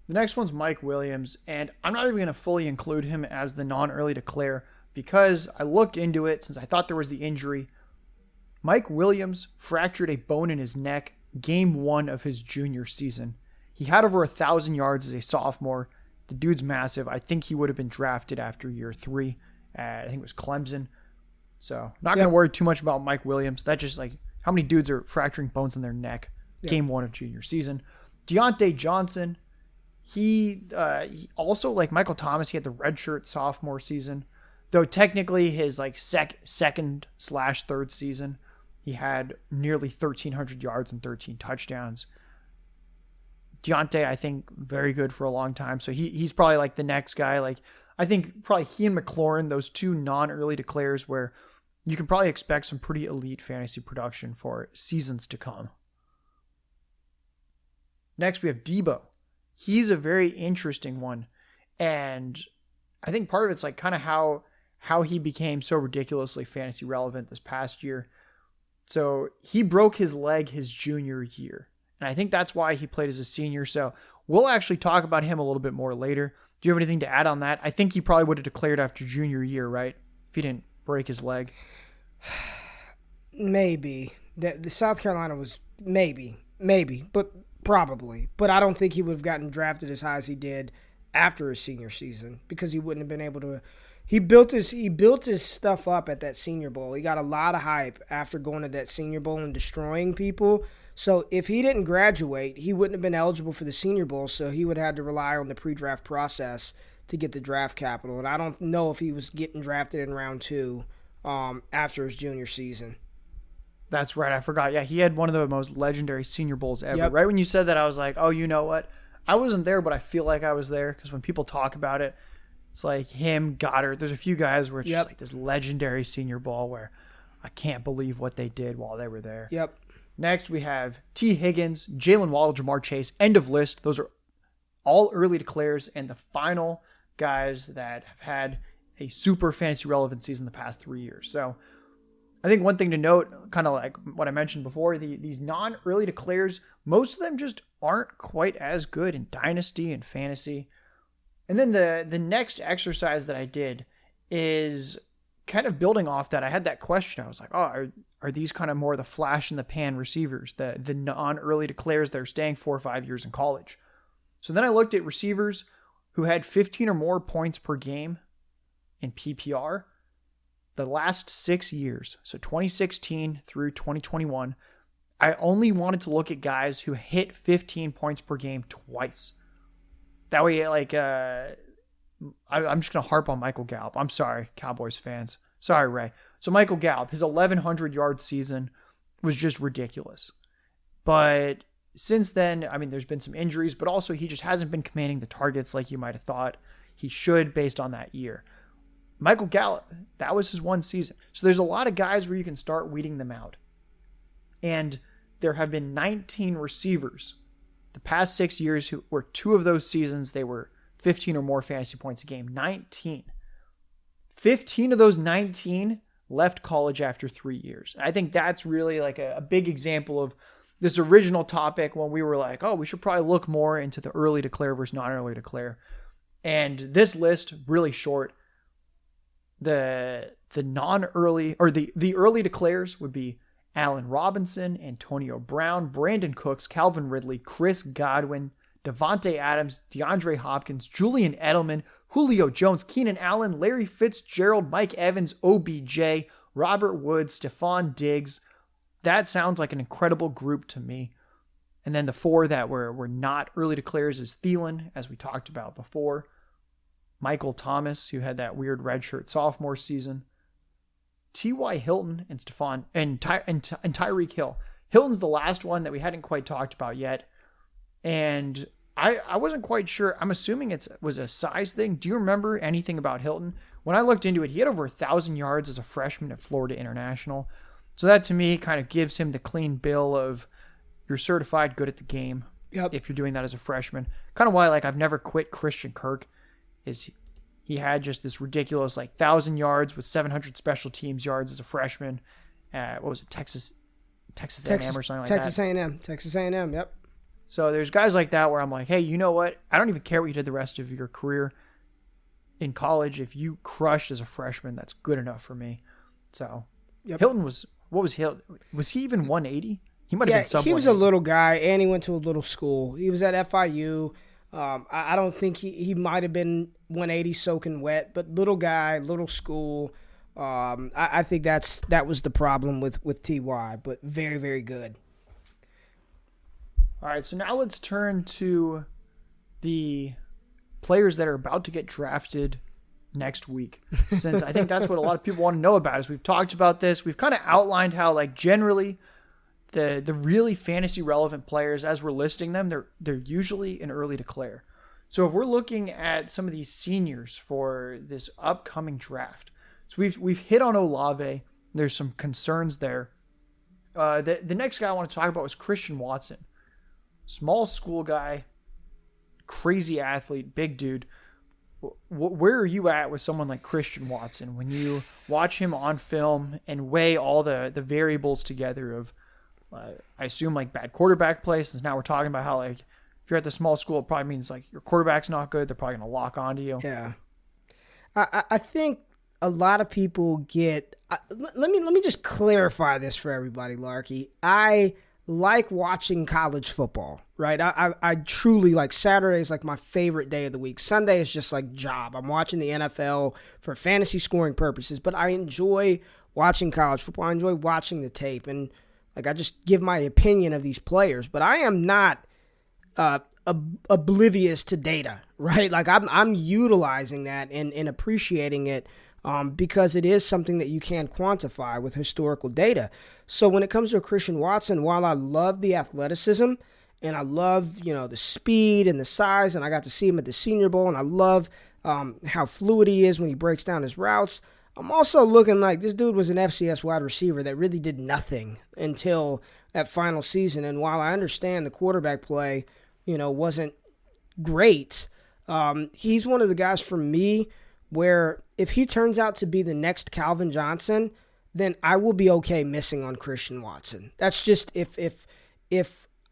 The next one's Mike Williams, and I'm not even going to fully include him as the non-early declare because I looked into it since I thought there was the injury. Mike Williams fractured a bone in his neck game 1 of his junior season. He had over 1,000 yards as a sophomore. The dude's massive. I think he would have been drafted after year 3. I think it was Clemson. So not going to worry too much about Mike Williams. That's just like how many dudes are fracturing bones in their neck game 1 of junior season. Deante Johnson. He also, like Michael Thomas, he had the redshirt sophomore season, though technically his like second/third season, he had nearly 1,300 yards and 13 touchdowns. Deante, I think, very good for a long time, so he's probably like the next guy. Like I think probably he and McLaurin, those 2 non-early declares, where you can probably expect some pretty elite fantasy production for seasons to come. Next, we have Debo. He's a very interesting one. And I think part of it's like kind of how he became so ridiculously fantasy relevant this past year. So he broke his leg his junior year. And I think that's why he played as a senior. So we'll actually talk about him a little bit more later. Do you have anything to add on that? I think he probably would have declared after junior year, right? If he didn't break his leg. Maybe. The South Carolina was maybe, but probably. But I don't think he would have gotten drafted as high as he did after his senior season because he wouldn't have been able to. He built his stuff up at that Senior Bowl. He got a lot of hype after going to that Senior Bowl and destroying people. So if he didn't graduate, he wouldn't have been eligible for the Senior Bowl, so he would have had to rely on the pre-draft process to get the draft capital. And I don't know if he was getting drafted in round 2 after his junior season. That's right. I forgot. Yeah, he had one of the most legendary Senior Bowls ever. Yep. Right when you said that, I was like, oh, you know what? I wasn't there, but I feel like I was there because when people talk about it, it's like him, Goddard. There's a few guys where it's just like this legendary Senior Bowl where I can't believe what they did while they were there. Yep. Next, we have T. Higgins, Jalen Waddle, Jamar Chase. End of list. Those are all early declares and the final guys that have had a super fantasy relevant season the past 3 years. So I think one thing to note, kind of like what I mentioned before, these non-early declares, most of them just aren't quite as good in Dynasty and Fantasy. And then the next exercise that I did is kind of building off that. I had that question. I was like, oh, are these kind of more the flash in the pan receivers, the non-early declares that are staying 4 or 5 years in college? So then I looked at receivers who had 15 or more points per game in PPR the last 6 years. So 2016 through 2021. I only wanted to look at guys who hit 15 points per game twice. That way, like, I'm just going to harp on Michael Gallup. I'm sorry, Cowboys fans. Sorry, Ray. So Michael Gallup, his 1,100-yard season was just ridiculous. But since then, I mean, there's been some injuries, but also he just hasn't been commanding the targets like you might have thought he should based on that year. Michael Gallup, that was his one season. So there's a lot of guys where you can start weeding them out. And there have been 19 receivers the past 6 years who were 2 of those seasons, they were 15 or more fantasy points a game. 19. 15 of those 19 left college after 3 years. I think that's really like a big example of this original topic when we were like, oh, we should probably look more into the early declare versus non-early declare. And this list, really short. The non-early, or the early declares would be Allen Robinson, Antonio Brown, Brandon Cooks, Calvin Ridley, Chris Godwin, Devontae Adams, DeAndre Hopkins, Julian Edelman, Julio Jones, Keenan Allen, Larry Fitzgerald, Mike Evans, OBJ, Robert Woods, Stephon Diggs. That sounds like an incredible group to me. And then the 4 that were not early declares is Thielen, as we talked about before, Michael Thomas, who had that weird redshirt sophomore season, T.Y. Hilton and Tyreek Hill. Hilton's the last one that we hadn't quite talked about yet. And I wasn't quite sure. I'm assuming it was a size thing. Do you remember anything about Hilton? When I looked into it, he had over 1,000 yards as a freshman at Florida International. So that to me kind of gives him the clean bill of you're certified good at the game. Yep. If you're doing that as a freshman. Kind of why I've never quit Christian Kirk is he had just this ridiculous 1,000 yards with 700 special teams yards as a freshman at, what was it, Texas A&M or something like that. Texas A&M, yep. So there's guys like that where I'm like, hey, you know what? I don't even care what you did the rest of your career in college. If you crushed as a freshman, that's good enough for me. So yep. Hilton what was Hilton? Was he even 180? He might have been sub 180. He was a little guy, and he went to a little school. He was at FIU. I don't think he might have been 180 soaking wet, but little guy, little school. I think that was the problem with TY, but very, very good. All right, so now let's turn to the players that are about to get drafted next week, since I think that's what a lot of people want to know about. As we've talked about this, we've kind of outlined how generally the really fantasy relevant players, as we're listing them, they're usually an early declare. So if we're looking at some of these seniors for this upcoming draft, so we've hit on Olave. There's some concerns there. The next guy I want to talk about was Christian Watson. Small school guy, crazy athlete, big dude. Where are you at with someone like Christian Watson when you watch him on film and weigh all the variables together of, I assume bad quarterback play, since now we're talking about how if you're at the small school, it probably means your quarterback's not good. They're probably going to lock onto you. Yeah. I think a lot of people get, let me just clarify this for everybody, Larky. I like watching college football, right? I truly Saturday is my favorite day of the week. Sunday is just job. I'm watching the NFL for fantasy scoring purposes, but I enjoy watching college football. I enjoy watching the tape, and I just give my opinion of these players, but I am not oblivious to data, right? I'm utilizing that and appreciating it because it is something that you can quantify with historical data. So when it comes to Christian Watson, while I love the athleticism and I love, the speed and the size, and I got to see him at the Senior Bowl, and I love how fluid he is when he breaks down his routes, I'm also looking like this dude was an FCS wide receiver that really did nothing until that final season. And while I understand the quarterback play, wasn't great, he's one of the guys for me where if he turns out to be the next Calvin Johnson, then I will be okay missing on Christian Watson. That's just if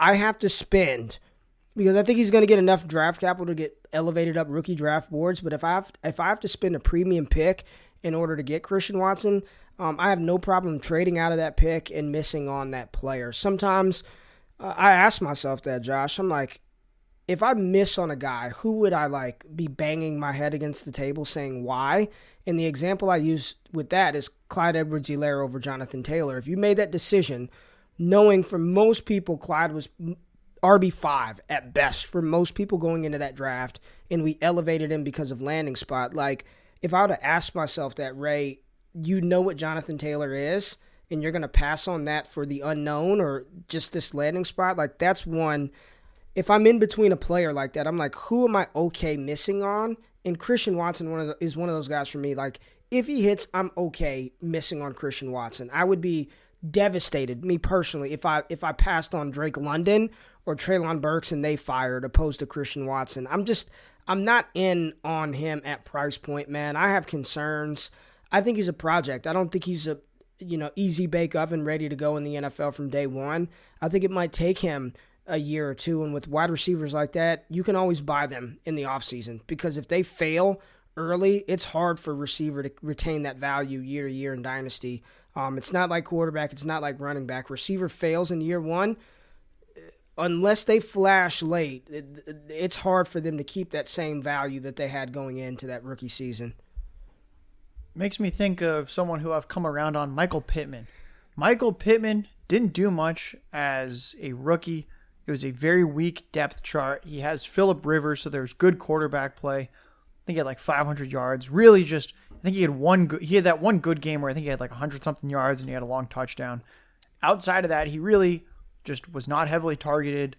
I have to spend, because I think he's going to get enough draft capital to get elevated up rookie draft boards. But if I have to spend a premium pick in order to get Christian Watson, I have no problem trading out of that pick and missing on that player. Sometimes I ask myself that, Josh. I'm like, if I miss on a guy, who would I be banging my head against the table saying why? And the example I use with that is Clyde Edwards-Helaire over Jonathan Taylor. If you made that decision knowing for most people Clyde was RB5 at best for most people going into that draft, and we elevated him because of landing spot. Like, if I were to ask myself that, Ray, you know what Jonathan Taylor is, and you're going to pass on that for the unknown or just this landing spot, like, that's one. If I'm in between a player like that, I'm like, who am I okay missing on? And Christian Watson is one of those guys for me. Like, if he hits, I'm okay missing on Christian Watson. I would be devastated, me personally, if I passed on Drake London or Treylon Burks and they fired opposed to Christian Watson. I'm not in on him at price point, man. I have concerns. I think he's a project. I don't think he's a easy bake oven ready to go in the NFL from day one. I think it might take him a year or two, and with wide receivers like that, you can always buy them in the offseason, because if they fail early, it's hard for a receiver to retain that value year to year in Dynasty. It's not like quarterback. It's not like running back. Receiver fails in year one. Unless they flash late, it's hard for them to keep that same value that they had going into that rookie season. Makes me think of someone who I've come around on, Michael Pittman. Michael Pittman didn't do much as a rookie. It was a very weak depth chart. He has Phillip Rivers, so there's good quarterback play. I think he had like 500 yards. Really just, I think he had that one good game where I think he had like 100-something yards and he had a long touchdown. Outside of that, he really just was not heavily targeted.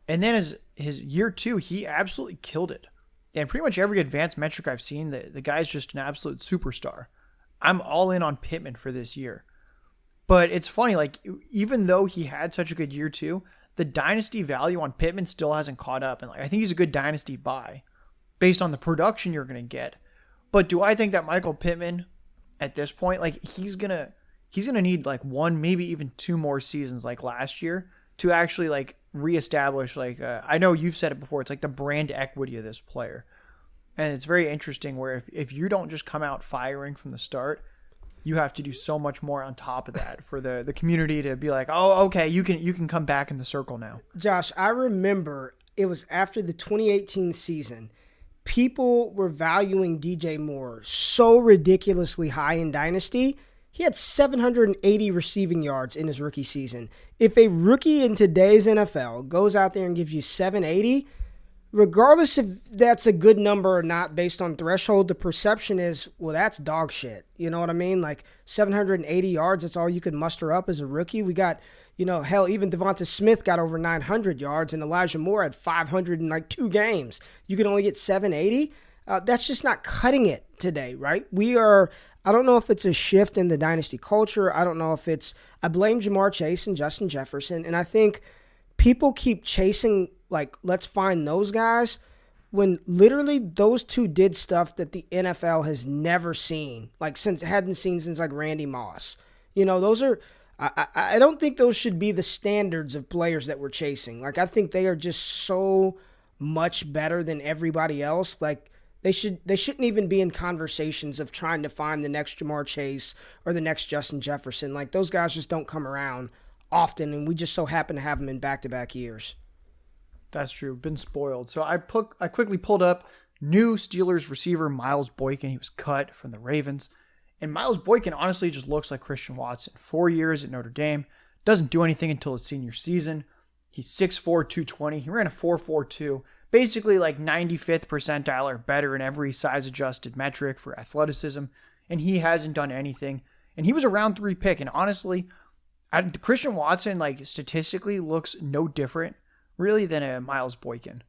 And then his year two, he absolutely killed it. And pretty much every advanced metric I've seen, the guy's just an absolute superstar. I'm all in on Pittman for this year. But it's funny, like, even though he had such a good year two, the dynasty value on Pittman still hasn't caught up. And like, I think he's a good dynasty buy based on the production you're going to get. But do I think that Michael Pittman at this point, like, he's going to need like one, maybe even two more seasons like last year to actually like reestablish, like, I know you've said it before, it's like the brand equity of this player. And it's very interesting where if you don't just come out firing from the start, you have to do so much more on top of that for the community to be like, oh, okay, you can come back in the circle now. Josh, I remember it was after the 2018 season. People were valuing DJ Moore so ridiculously high in Dynasty. He had 780 receiving yards in his rookie season. If a rookie in today's NFL goes out there and gives you 780, regardless if that's a good number or not based on threshold, the perception is, well, that's dog shit. You know what I mean? Like 780 yards, that's all you could muster up as a rookie. We got, hell, even Devonta Smith got over 900 yards and Elijah Moore had 500 in like 2 games. You can only get 780. That's just not cutting it today, right? I don't know if it's a shift in the dynasty culture. I don't know if I blame Jamar Chase and Justin Jefferson. And I think people keep chasing, like, let's find those guys, when literally those two did stuff that the NFL has never seen, like hadn't seen since like Randy Moss. Those are, I don't think those should be the standards of players that we're chasing. Like, I think they are just so much better than everybody else. Like, they shouldn't even be in conversations of trying to find the next Jamar Chase or the next Justin Jefferson. Like, those guys just don't come around often, and we just so happen to have them in back-to-back years. That's true. Been spoiled. So I quickly pulled up new Steelers receiver Miles Boykin. He was cut from the Ravens. And Miles Boykin honestly just looks like Christian Watson. 4 years at Notre Dame. Doesn't do anything until his senior season. He's 6'4", 220. He ran a 4.42. Basically like 95th percentile or better in every size-adjusted metric for athleticism. And he hasn't done anything. And he was a round 3 pick. And honestly, Christian Watson, like, statistically looks no different really than a Miles Boykin.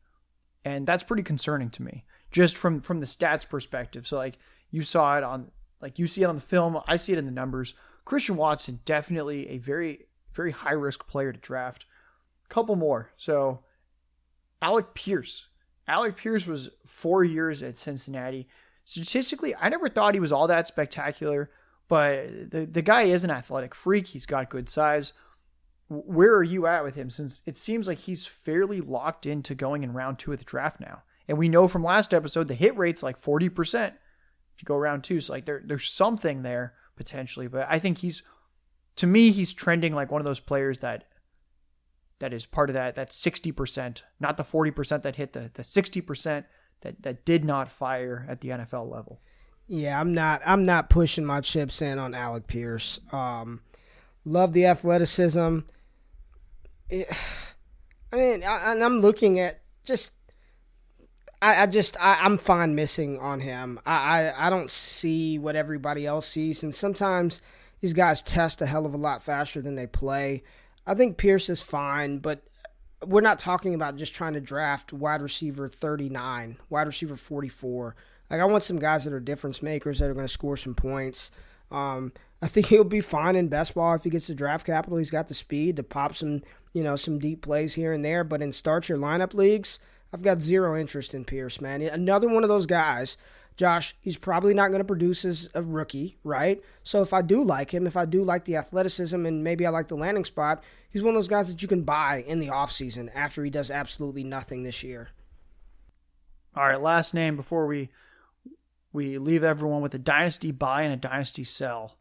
And that's pretty concerning to me, just from the stats perspective. So, like, you saw it on, like, you see it on the film, I see it in the numbers. Christian Watson, definitely a very, very high-risk player to draft. Couple more. So, Alec Pierce. Alec Pierce was 4 years at Cincinnati. Statistically, I never thought he was all that spectacular, but the guy is an athletic freak. He's got good size. Where are you at with him? Since it seems like he's fairly locked into going in round 2 of the draft now. And we know from last episode, the hit rate's like 40% if you go round 2. So like there's something there potentially, but I think he's trending like one of those players that is part of that 60%, not the 40% that hit, the 60% that did not fire at the NFL level. Yeah, I'm not pushing my chips in on Alec Pierce. Love the athleticism. I'm looking at just. I'm fine missing on him. I don't see what everybody else sees, and sometimes these guys test a hell of a lot faster than they play. I think Pierce is fine, but we're not talking about just trying to draft wide receiver 39, wide receiver 44. Like, I want some guys that are difference makers that are going to score some points. I think he'll be fine in best ball if he gets the draft capital. He's got the speed to pop some deep plays here and there. But in start your lineup leagues, I've got zero interest in Pierce, man. Another one of those guys, Josh, he's probably not going to produce as a rookie, right? So if I do like him, if I do like the athleticism and maybe I like the landing spot, he's one of those guys that you can buy in the offseason after he does absolutely nothing this year. All right, last name before we leave everyone with a dynasty buy and a dynasty sell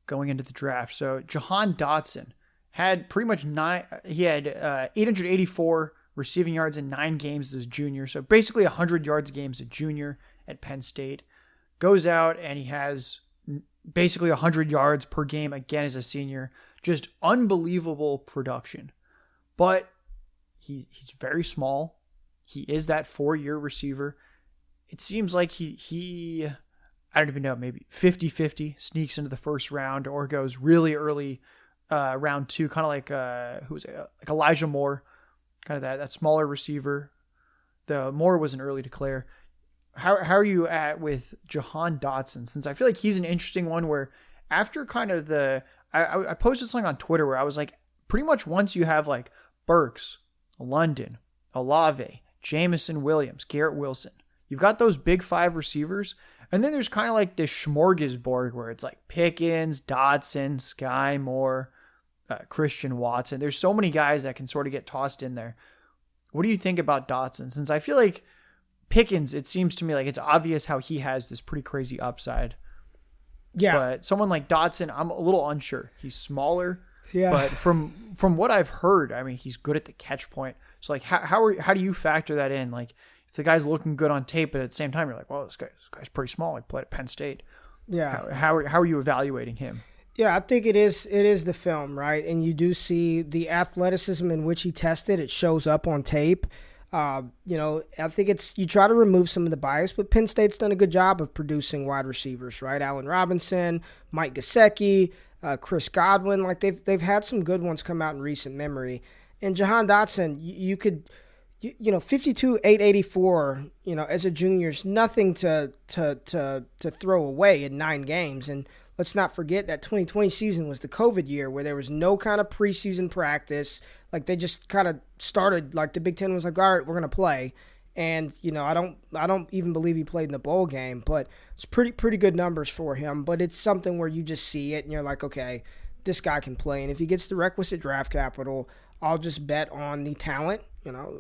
going into the draft. So Jahan Dotson had pretty much 884 receiving yards in 9 games as a junior. So basically 100 yards a game as a junior at Penn State. Goes out and he has basically 100 yards per game again as a senior. Just unbelievable production. But he's very small. He is that 4-year receiver. It seems like he I don't even know, maybe 50-50 sneaks into the first round or goes really early round 2, kind of like like Elijah Moore. Kind of that smaller receiver. The Moore was an early declare. How are you at with Jahan Dotson? Since I feel like he's an interesting one where after kind of I posted something on Twitter where I was like, pretty much once you have like Burks, London, Olave, Jameson Williams, Garrett Wilson, you've got those big 5 receivers. And then there's kind of like this smorgasbord where it's like Pickens, Dotson, Sky Moore, Christian Watson. There's so many guys that can sort of get tossed in there. What do you think about Dotson? Since I feel like Pickens, it seems to me like it's obvious how he has this pretty crazy upside. Yeah. But someone like Dotson, I'm a little unsure. He's smaller. Yeah. But from what I've heard, I mean, he's good at the catch point. So like, how do you factor that in? Like, if the guy's looking good on tape, but at the same time, you're like, well, this guy's pretty small. He played at Penn State. Yeah. How are you evaluating him? Yeah, I think it is the film, right? And you do see the athleticism in which he tested. It shows up on tape. I think you try to remove some of the bias, but Penn State's done a good job of producing wide receivers, right? Allen Robinson, Mike Gesicki, Chris Godwin. Like they've had some good ones come out in recent memory. And Jahan Dotson, you could 52, 884, as a junior is nothing to throw away in 9 games. And let's not forget that 2020 season was the COVID year where there was no kind of preseason practice. Like they just kind of started, like the Big Ten was like, all right, we're going to play. And, I don't even believe he played in the bowl game, but it's pretty good numbers for him. But it's something where you just see it and you're like, okay, this guy can play. And if he gets the requisite draft capital, I'll just bet on the talent,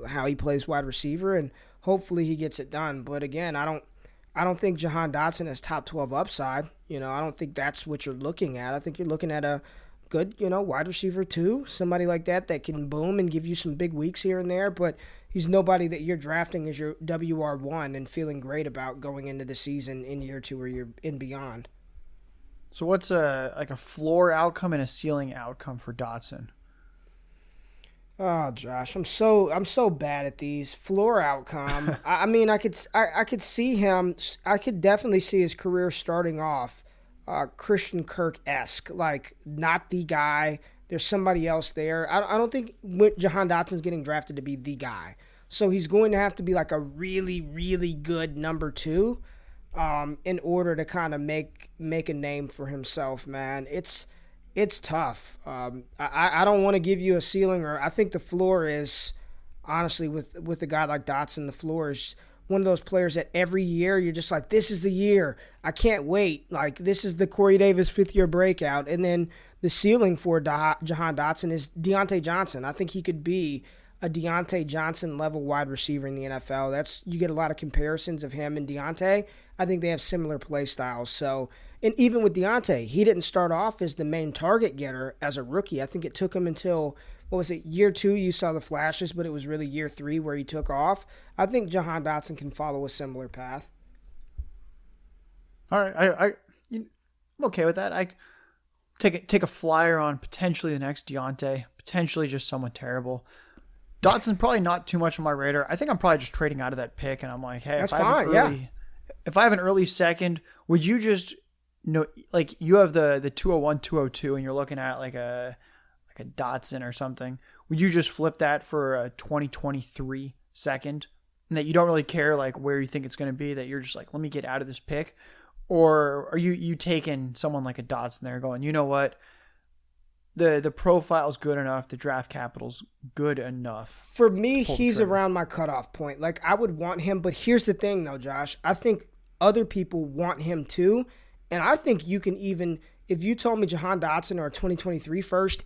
how he plays wide receiver, and hopefully he gets it done. But again, I don't think Jahan Dotson has top 12 upside. I don't think that's what you're looking at. I think you're looking at a good, wide receiver 2, somebody like that can boom and give you some big weeks here and there. But he's nobody that you're drafting as your WR1 and feeling great about going into the season in year 2 or year and beyond. So what's a floor outcome and a ceiling outcome for Dotson? Oh, Josh, I'm so bad at these floor outcome. I could see him. I could definitely see his career starting off Christian Kirk-esque, like not the guy. There's somebody else there. I don't think Jahan Dotson's getting drafted to be the guy. So he's going to have to be like a really, really good number 2 in order to kind of make a name for himself, man. It's tough. I don't want to give you a ceiling, or I think the floor is, honestly, with a guy like Dotson, the floor is one of those players that every year you're just like, this is the year. I can't wait. Like, this is the Corey Davis 5th-year breakout. And then the ceiling for Jahan Dotson is Deante Johnson. I think he could be a Deante Johnson level wide receiver in the NFL. You get a lot of comparisons of him and Deante. I think they have similar play styles. So, and even with Deante, he didn't start off as the main target getter as a rookie. I think it took him until, year 2 you saw the flashes, but it was really year 3 where he took off. I think Jahan Dotson can follow a similar path. All right, I'm okay with that. I take a flyer on potentially the next Deante, potentially just someone terrible. Dotson's probably not too much on my radar. I think I'm probably just trading out of that pick, and I'm like, hey, if I have an early second, would you just like you have the 201, 202, and you're looking at like a Dotson or something? Would you just flip that for a 2023 second, and that you don't really care like where you think it's going to be? That you're just like, let me get out of this pick, or are you taking someone like a Dotson there, going, you know what? The profile's good enough. The draft capital's good enough. For me, he's around my cutoff point. Like, I would want him, but here's the thing, though, Josh. I think other people want him too, and I think you can even, if you told me Jahan Dotson or 2023 first,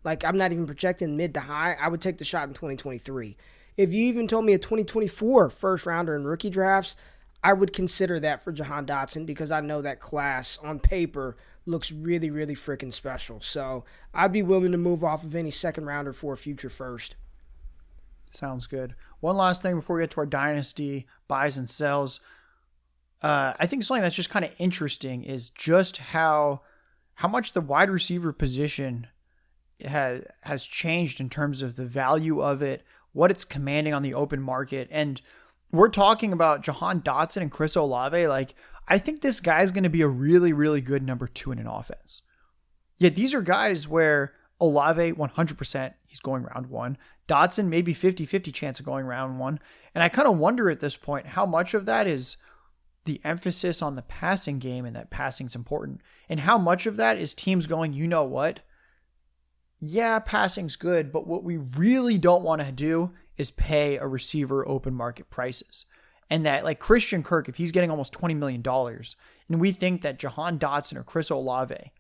like I'm not even projecting mid to high, I would take the shot in 2023. If you even told me a 2024 first rounder in rookie drafts, I would consider that for Jahan Dotson because I know that class on paper looks really, really freaking special. So I'd be willing to move off of any second rounder for a future first. Sounds good. One last thing before we get to our dynasty buys and sells. I think something that's just kind of interesting is just how much the wide receiver position has changed in terms of the value of it, what it's commanding on the open market. And we're talking about Jahan Dotson and Chris Olave. Like, I think this guy's going to be a really, really good number 2 in an offense. Yet these are guys where Olave, 100%, he's going round 1. Dotson, maybe 50-50 chance of going round 1. And I kind of wonder at this point how much of that is the emphasis on the passing game and that passing's important. And how much of that is teams going, you know what? Yeah, passing's good, but what we really don't want to do is pay a receiver open market prices. And that, like Christian Kirk, if he's getting almost $20 million, and we think that Jahan Dotson or Chris Olave,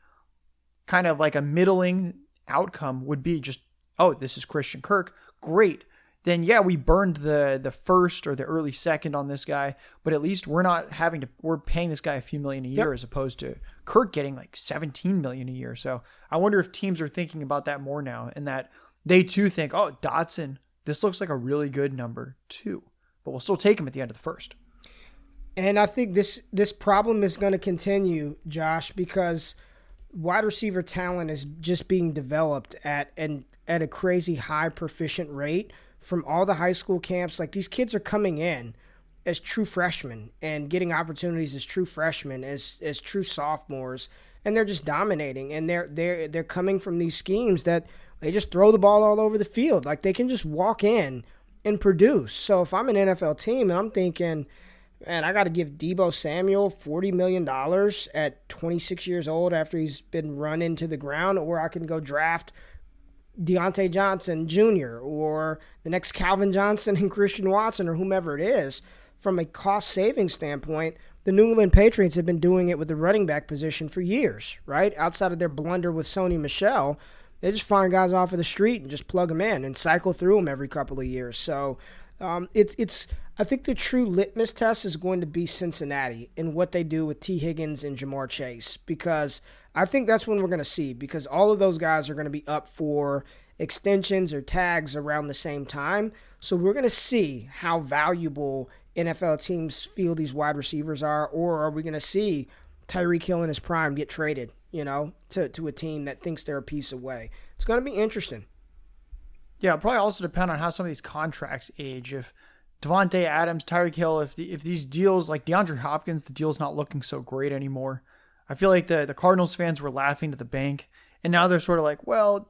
kind of like a middling outcome would be just, oh, this is Christian Kirk, great. Then yeah, we burned the first or the early second on this guy, but at least we're paying this guy a few million a year as opposed to Kirk getting like $17 million a year. So I wonder if teams are thinking about that more now, and that they too think, oh, Dotson, this looks like a really good number 2. But we'll still take him at the end of the first. And I think this problem is going to continue, Josh, because wide receiver talent is just being developed at a crazy high proficient rate from all the high school camps. Like, these kids are coming in as true freshmen and getting opportunities as true freshmen, as true sophomores, and they're just dominating. And they're coming from these schemes that they just throw the ball all over the field. Like, they can just walk in and produce. So if I'm an NFL team and I'm thinking, man, I got to give Deebo Samuel $40 million at 26 years old after he's been run into the ground, or I can go draft Deante Johnson Jr. or the next Calvin Johnson and Christian Watson or whomever it is. From a cost-saving standpoint, the New England Patriots have been doing it with the running back position for years, right? Outside of their blunder with Sony Michel, they just find guys off of the street and just plug them in and cycle through them every couple of years. So I think the true litmus test is going to be Cincinnati and what they do with T. Higgins and Jamar Chase, because I think that's when we're going to see, because all of those guys are going to be up for extensions or tags around the same time. So we're going to see how valuable NFL teams feel these wide receivers are, or are we going to see Tyreek Hill in his prime get traded, to a team that thinks they're a piece away? It's going to be interesting. Yeah, it'll probably also depend on how some of these contracts age. If Devontae Adams, Tyreek Hill, if these deals, like DeAndre Hopkins, the deal's not looking so great anymore. I feel like the Cardinals fans were laughing to the bank, and now they're sort of like, well,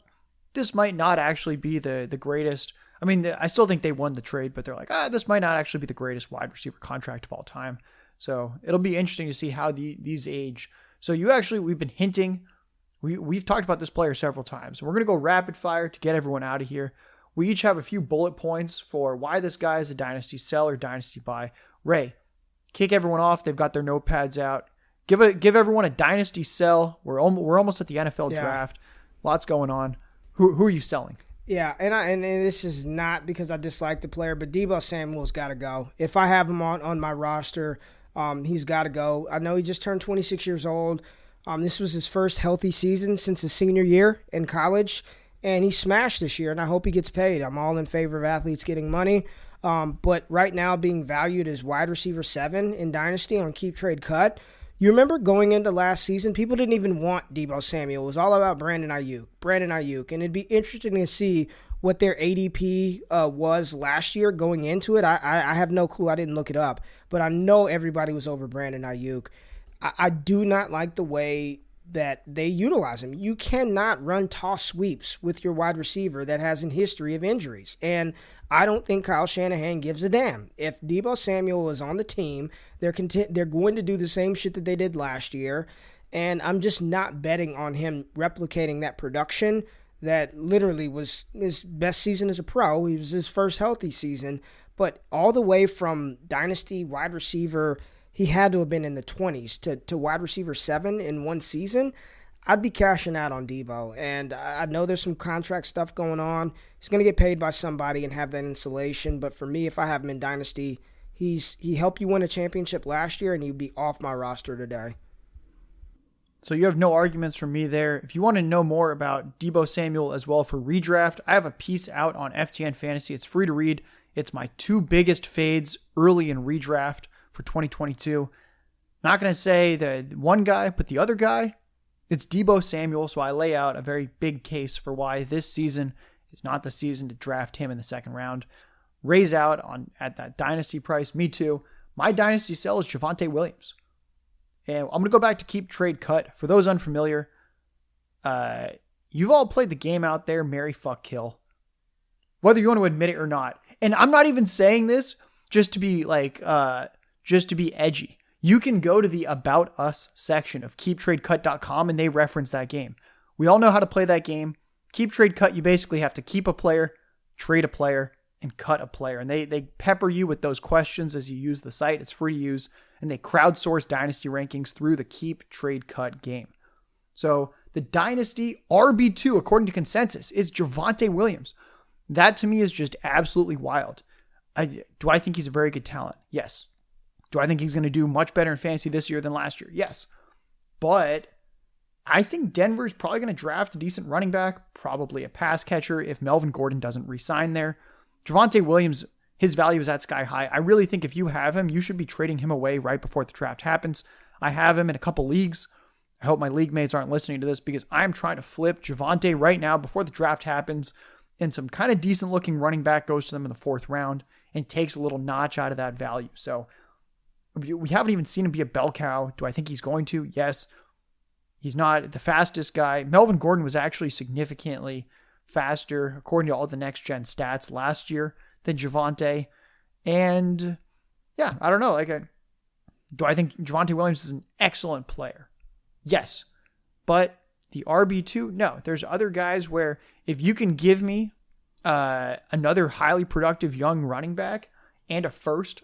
this might not actually be the greatest. I mean, I still think they won the trade, but they're like, this might not actually be the greatest wide receiver contract of all time. So it'll be interesting to see how these age. So we've been hinting. We've talked about this player several times. We're going to go rapid fire to get everyone out of here. We each have a few bullet points for why this guy is a dynasty sell or dynasty buy. Ray, kick everyone off. They've got their notepads out. Give everyone a dynasty sell. We're almost at the NFL draft. Lots going on. Who are you selling? Yeah, and this is not because I dislike the player, but Deebo Samuel's got to go. If I have him on my roster, he's got to go. I know he just turned 26 years old. This was his first healthy season since his senior year in college, and he smashed this year, and I hope he gets paid. I'm all in favor of athletes getting money, but right now being valued as wide receiver 7 in Dynasty on Keep Trade Cut, You remember going into last season, people didn't even want Deebo Samuel. It was all about Brandon Ayuk. And it'd be interesting to see what their ADP was last year going into it. I have no clue. I didn't look it up. But I know everybody was over Brandon Ayuk. I do not like the way that they utilize him. You cannot run toss sweeps with your wide receiver that has a history of injuries. And I don't think Kyle Shanahan gives a damn. If Deebo Samuel is on the team, they're going to do the same shit that they did last year. And I'm just not betting on him replicating that production that literally was his best season as a pro. It was his first healthy season. But all the way from Dynasty wide receiver, he had to have been in the 20s to wide receiver 7 in one season. I'd be cashing out on Deebo. And I know there's some contract stuff going on. He's going to get paid by somebody and have that insulation. But for me, if I have him in Dynasty, he helped you win a championship last year, and he'd be off my roster today. So you have no arguments from me there. If you want to know more about Deebo Samuel as well for redraft, I have a piece out on FTN Fantasy. It's free to read. It's my 2 biggest fades early in redraft for 2022. Not going to say the one guy, but the other guy, it's Deebo Samuel. So I lay out a very big case for why this season is not the season to draft him in the second round. Raise out at that Dynasty price. Me too. My Dynasty sell is Javonte Williams. And I'm going to go back to keep trade cut. For those unfamiliar, you've all played the game out there, marry, fuck, kill. Whether you want to admit it or not. And I'm not even saying this just to be edgy. You can go to the About Us section of keeptradecut.com and they reference that game. We all know how to play that game. Keep trade cut, you basically have to keep a player, trade a player, and cut a player. And they pepper you with those questions as you use the site. It's free to use. And they crowdsource Dynasty rankings through the Keep Trade Cut game. So the Dynasty RB2, according to consensus, is Javonte Williams. That to me is just absolutely wild. Do I think he's a very good talent? Yes. Do I think he's going to do much better in fantasy this year than last year? Yes. But I think Denver's probably going to draft a decent running back, probably a pass catcher if Melvin Gordon doesn't re-sign there. Javonte Williams, his value is at sky high. I really think if you have him, you should be trading him away right before the draft happens. I have him in a couple leagues. I hope my league mates aren't listening to this because I'm trying to flip Javonte right now before the draft happens, and some kind of decent looking running back goes to them in the 4th round and takes a little notch out of that value. So we haven't even seen him be a bell cow. Do I think he's going to? Yes. He's not the fastest guy. Melvin Gordon was actually significantly faster, according to all the next-gen stats last year, than Javonte. And yeah, I don't know. Do I think Javonte Williams is an excellent player? Yes. But the RB2, no. There's other guys where if you can give me another highly productive young running back and a first,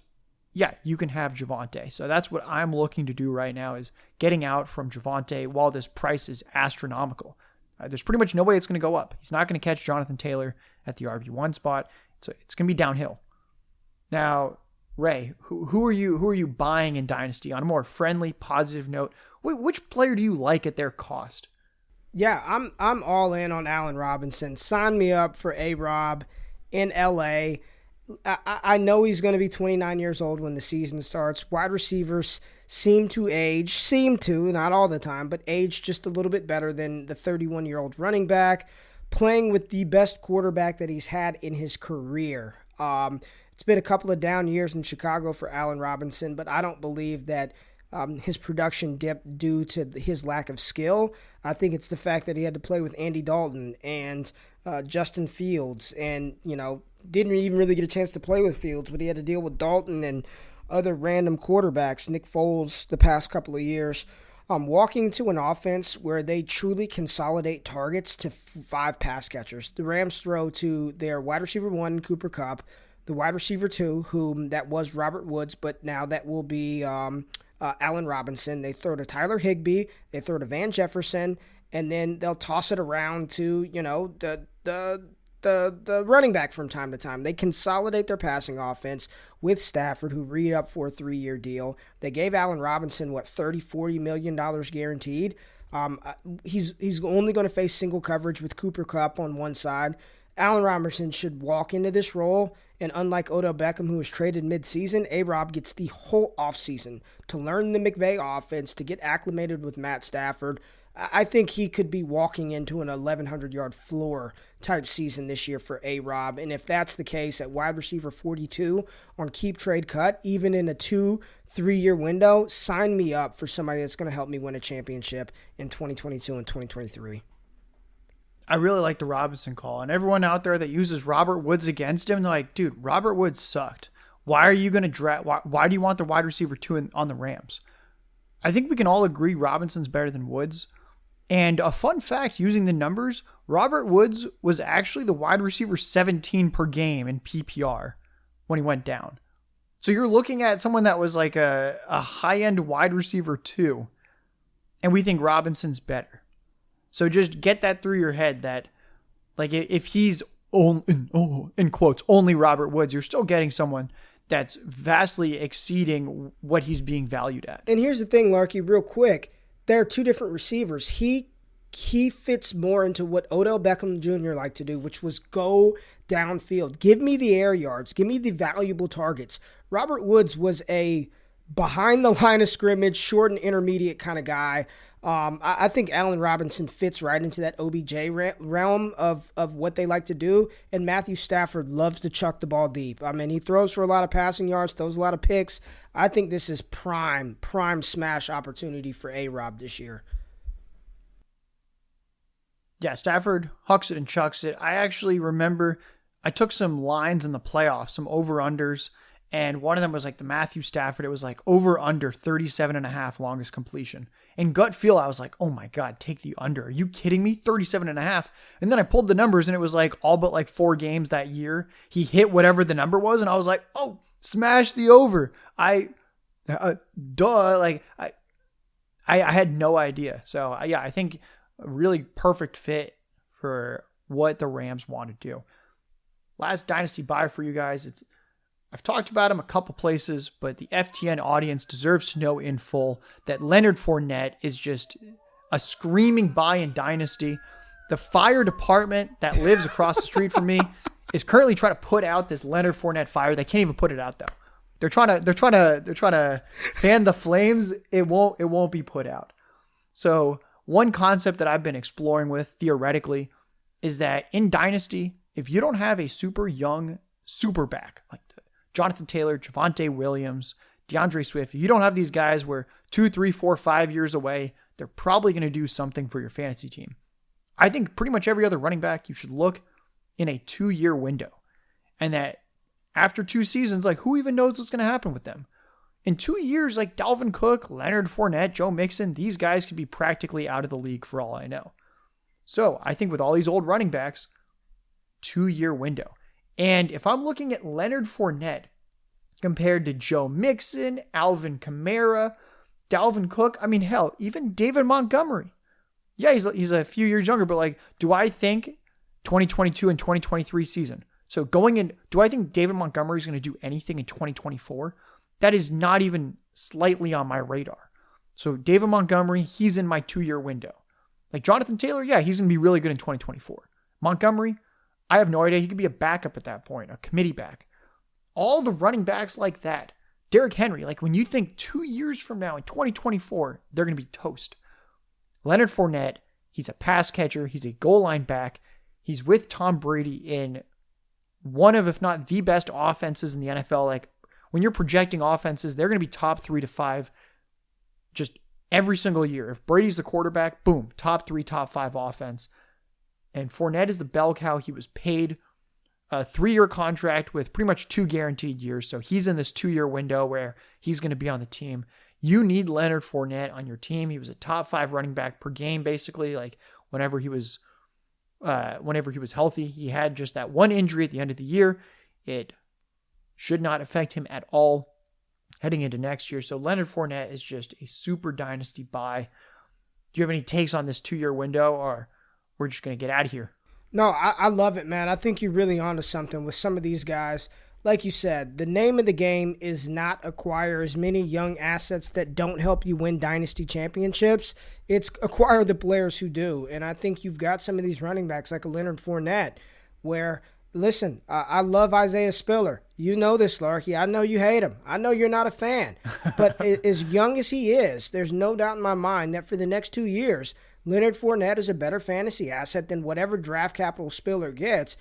yeah, you can have Javonte. So that's what I'm looking to do right now, is getting out from Javonte while this price is astronomical. There's pretty much no way it's going to go up. He's not going to catch Jonathan Taylor at the RB1 spot. So it's going to be downhill. Now, Ray, who are you buying in Dynasty on a more friendly, positive note? Which player do you like at their cost? Yeah, I'm all in on Allen Robinson. Sign me up for A-Rob in LA. I know he's going to be 29 years old when the season starts. Wide receivers seem to, not all the time, but age just a little bit better than the 31-year-old running back, playing with the best quarterback that he's had in his career. It's been a couple of down years in Chicago for Allen Robinson, but I don't believe that his production dipped due to his lack of skill. I think it's the fact that he had to play with Andy Dalton and Justin Fields, and didn't even really get a chance to play with Fields, but he had to deal with Dalton and other random quarterbacks, Nick Foles, the past couple of years. Walking to an offense where they truly consolidate targets to 5 pass catchers. The Rams throw to their wide receiver 1, Cooper Kupp, the wide receiver 2, whom that was Robert Woods, but now that will be Allen Robinson. They throw to Tyler Higbee, they throw to Van Jefferson, and then they'll toss it around to, the running back from time to time. They consolidate their passing offense with Stafford, who re up for a 3-year deal. They gave Allen Robinson, $30-40 million guaranteed. He's only going to face single coverage with Cooper Kupp on one side. Allen Robinson should walk into this role, and unlike Odell Beckham, who was traded midseason, A-Rob gets the whole offseason to learn the McVay offense, to get acclimated with Matt Stafford. I think he could be walking into an 1,100-yard floor type season this year for A-Rob, and if that's the case, at wide receiver 42 on keep, trade, cut, even in a 2-3 year window, sign me up for somebody that's going to help me win a championship in 2022 and 2023. I really like the Robinson call, and everyone out there that uses Robert Woods against him, they're like, dude, Robert Woods sucked. Why are you going to draft? Why do you want the wide receiver 2 on the Rams? I think we can all agree Robinson's better than Woods. And a fun fact, using the numbers, Robert Woods was actually the wide receiver 17 per game in PPR when he went down. So you're looking at someone that was like a high-end wide receiver 2, and we think Robinson's better. So just get that through your head that, like, if he's in quotes only Robert Woods, you're still getting someone that's vastly exceeding what he's being valued at. And here's the thing, Larky, real quick. There are two different receivers. He fits more into what Odell Beckham Jr. liked to do, which was go downfield. Give me the air yards. Give me the valuable targets. Robert Woods was a behind the line of scrimmage, short and intermediate kind of guy. I think Allen Robinson fits right into that OBJ realm of what they like to do. And Matthew Stafford loves to chuck the ball deep. I mean, he throws for a lot of passing yards, throws a lot of picks. I think this is prime smash opportunity for A-Rob this year. Yeah, Stafford hucks it and chucks it. I actually remember I took some lines in the playoffs, some over-unders, and one of them was like the Matthew Stafford. It was like over-under 37.5 longest completion. In gut feel, I was like, oh my God, take the under. Are you kidding me? 37.5. And then I pulled the numbers and it was like all but like 4 games that year. He hit whatever the number was and I was like, oh, smash the over. I had no idea. So yeah, I think a really perfect fit for what the Rams want to do. Last Dynasty buy for you guys. I've talked about him a couple places, but the FTN audience deserves to know in full that Leonard Fournette is just a screaming buy in Dynasty. The fire department that lives across the street from me is currently trying to put out this Leonard Fournette fire. They can't even put it out though. They're trying to fan the flames. It won't be put out. So one concept that I've been exploring with theoretically is that in Dynasty, if you don't have a super young super back like Jonathan Taylor, Javonte Williams, DeAndre Swift, if you don't have these guys where 2, 3, 4, 5 years away, they're probably going to do something for your fantasy team. I think pretty much every other running back, you should look in a 2-year window. And that after 2 seasons, like who even knows what's going to happen with them? In 2 years, like Dalvin Cook, Leonard Fournette, Joe Mixon, these guys could be practically out of the league for all I know. So I think with all these old running backs, 2-year window. And if I'm looking at Leonard Fournette compared to Joe Mixon, Alvin Kamara, Dalvin Cook, I mean, hell, even David Montgomery. Yeah, he's a few years younger, but like, do I think 2022 and 2023 season? So going in, do I think David Montgomery is going to do anything in 2024? That is not even slightly on my radar. So David Montgomery, he's in my 2-year window. Like Jonathan Taylor, yeah, he's going to be really good in 2024. Montgomery, I have no idea. He could be a backup at that point, a committee back. All the running backs like that. Derrick Henry, like when you think 2 years from now in 2024, they're going to be toast. Leonard Fournette, he's a pass catcher. He's a goal line back. He's with Tom Brady in one of, if not the best offenses in the NFL. Like when you're projecting offenses, they're going to be top 3 to 5 just every single year. If Brady's the quarterback, boom, top 3, top 5 offense. And Fournette is the bell cow. He was paid a 3-year contract with pretty much 2 guaranteed years. So he's in this 2-year window where he's going to be on the team. You need Leonard Fournette on your team. He was a top 5 running back per game, basically. Like whenever he was healthy, he had just that one injury at the end of the year. It should not affect him at all heading into next year. So Leonard Fournette is just a super dynasty buy. Do you have any takes on this 2-year window, or we're just going to get out of here? No, I love it, man. I think you're really onto something with some of these guys. Like you said, the name of the game is not acquire as many young assets that don't help you win dynasty championships. It's acquire the players who do. And I think you've got some of these running backs like a Leonard Fournette where, listen, I love Isaiah Spiller. You know this, Larky. I know you hate him. I know you're not a fan. But as young as he is, there's no doubt in my mind that for the next 2 years, Leonard Fournette is a better fantasy asset than whatever draft capital Spiller gets.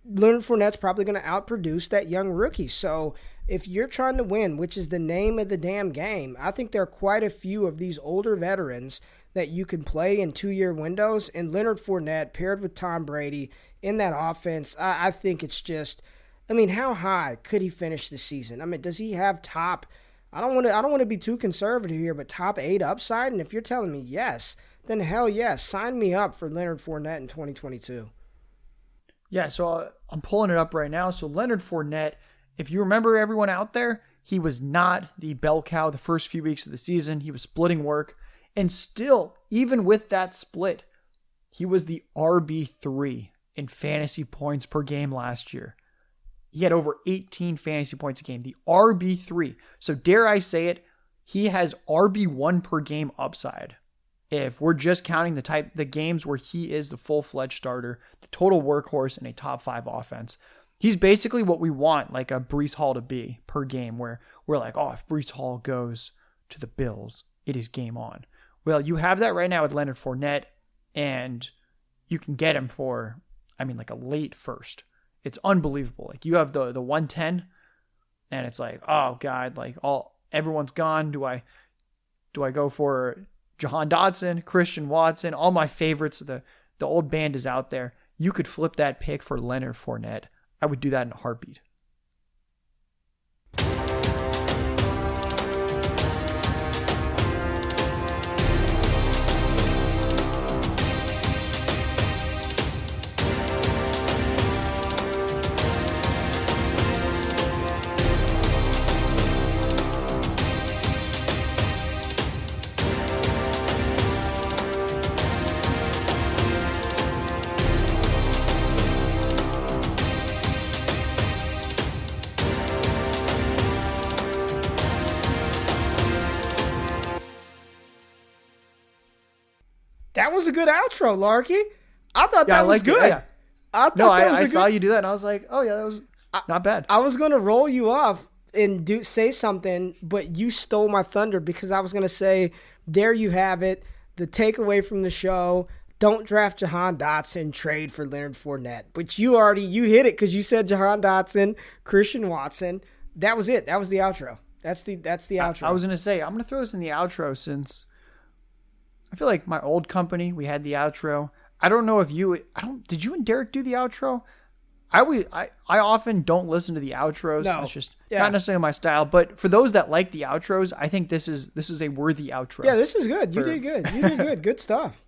Leonard Fournette's probably going to outproduce that young rookie. So if you're trying to win, which is the name of the damn game, I think there are quite a few of these older veterans that you can play in 2-year windows. And Leonard Fournette paired with Tom Brady in that offense, I think it's just, I mean, how high could he finish this season? I mean, does he have top, I don't want to be too conservative here, but top 8 upside? And if you're telling me yes, then hell yes, sign me up for Leonard Fournette in 2022. Yeah, so I'm pulling it up right now. So Leonard Fournette, if you remember everyone out there, he was not the bell cow the first few weeks of the season. He was splitting work. And still, even with that split, he was the RB3 in fantasy points per game last year. He had over 18 fantasy points a game, the RB3. So dare I say it, he has RB1 per game upside. If we're just counting the games where he is the full-fledged starter, the total workhorse in a top 5 offense, he's basically what we want like a Breece Hall to be per game, where we're like, oh, if Breece Hall goes to the Bills, it is game on. Well, you have that right now with Leonard Fournette, and you can get him for, like a late first. It's unbelievable. Like, you have the 110, and it's like, oh God, like everyone's gone. Do I go for Jahan Dotson, Christian Watson, all my favorites? The old band is out there. You could flip that pick for Leonard Fournette. I would do that in a heartbeat. That was a good outro, Larky. I thought that was good. Yeah. I saw you do that, and I was like, oh yeah, that was not bad. I was going to roll you off and say something, but you stole my thunder because I was going to say, there you have it, the takeaway from the show. Don't draft Jahan Dotson, trade for Leonard Fournette. But you hit it because you said Jahan Dotson, Christian Watson. That was it. That was the outro. That's the outro. I was going to say, I'm going to throw this in the outro since I feel like my old company, we had the outro. I don't know if did you and Derek do the outro? I often don't listen to the outros. No. It's just not necessarily my style. But for those that like the outros, I think this is a worthy outro. Yeah, this is good. You did good. You did good. Good stuff.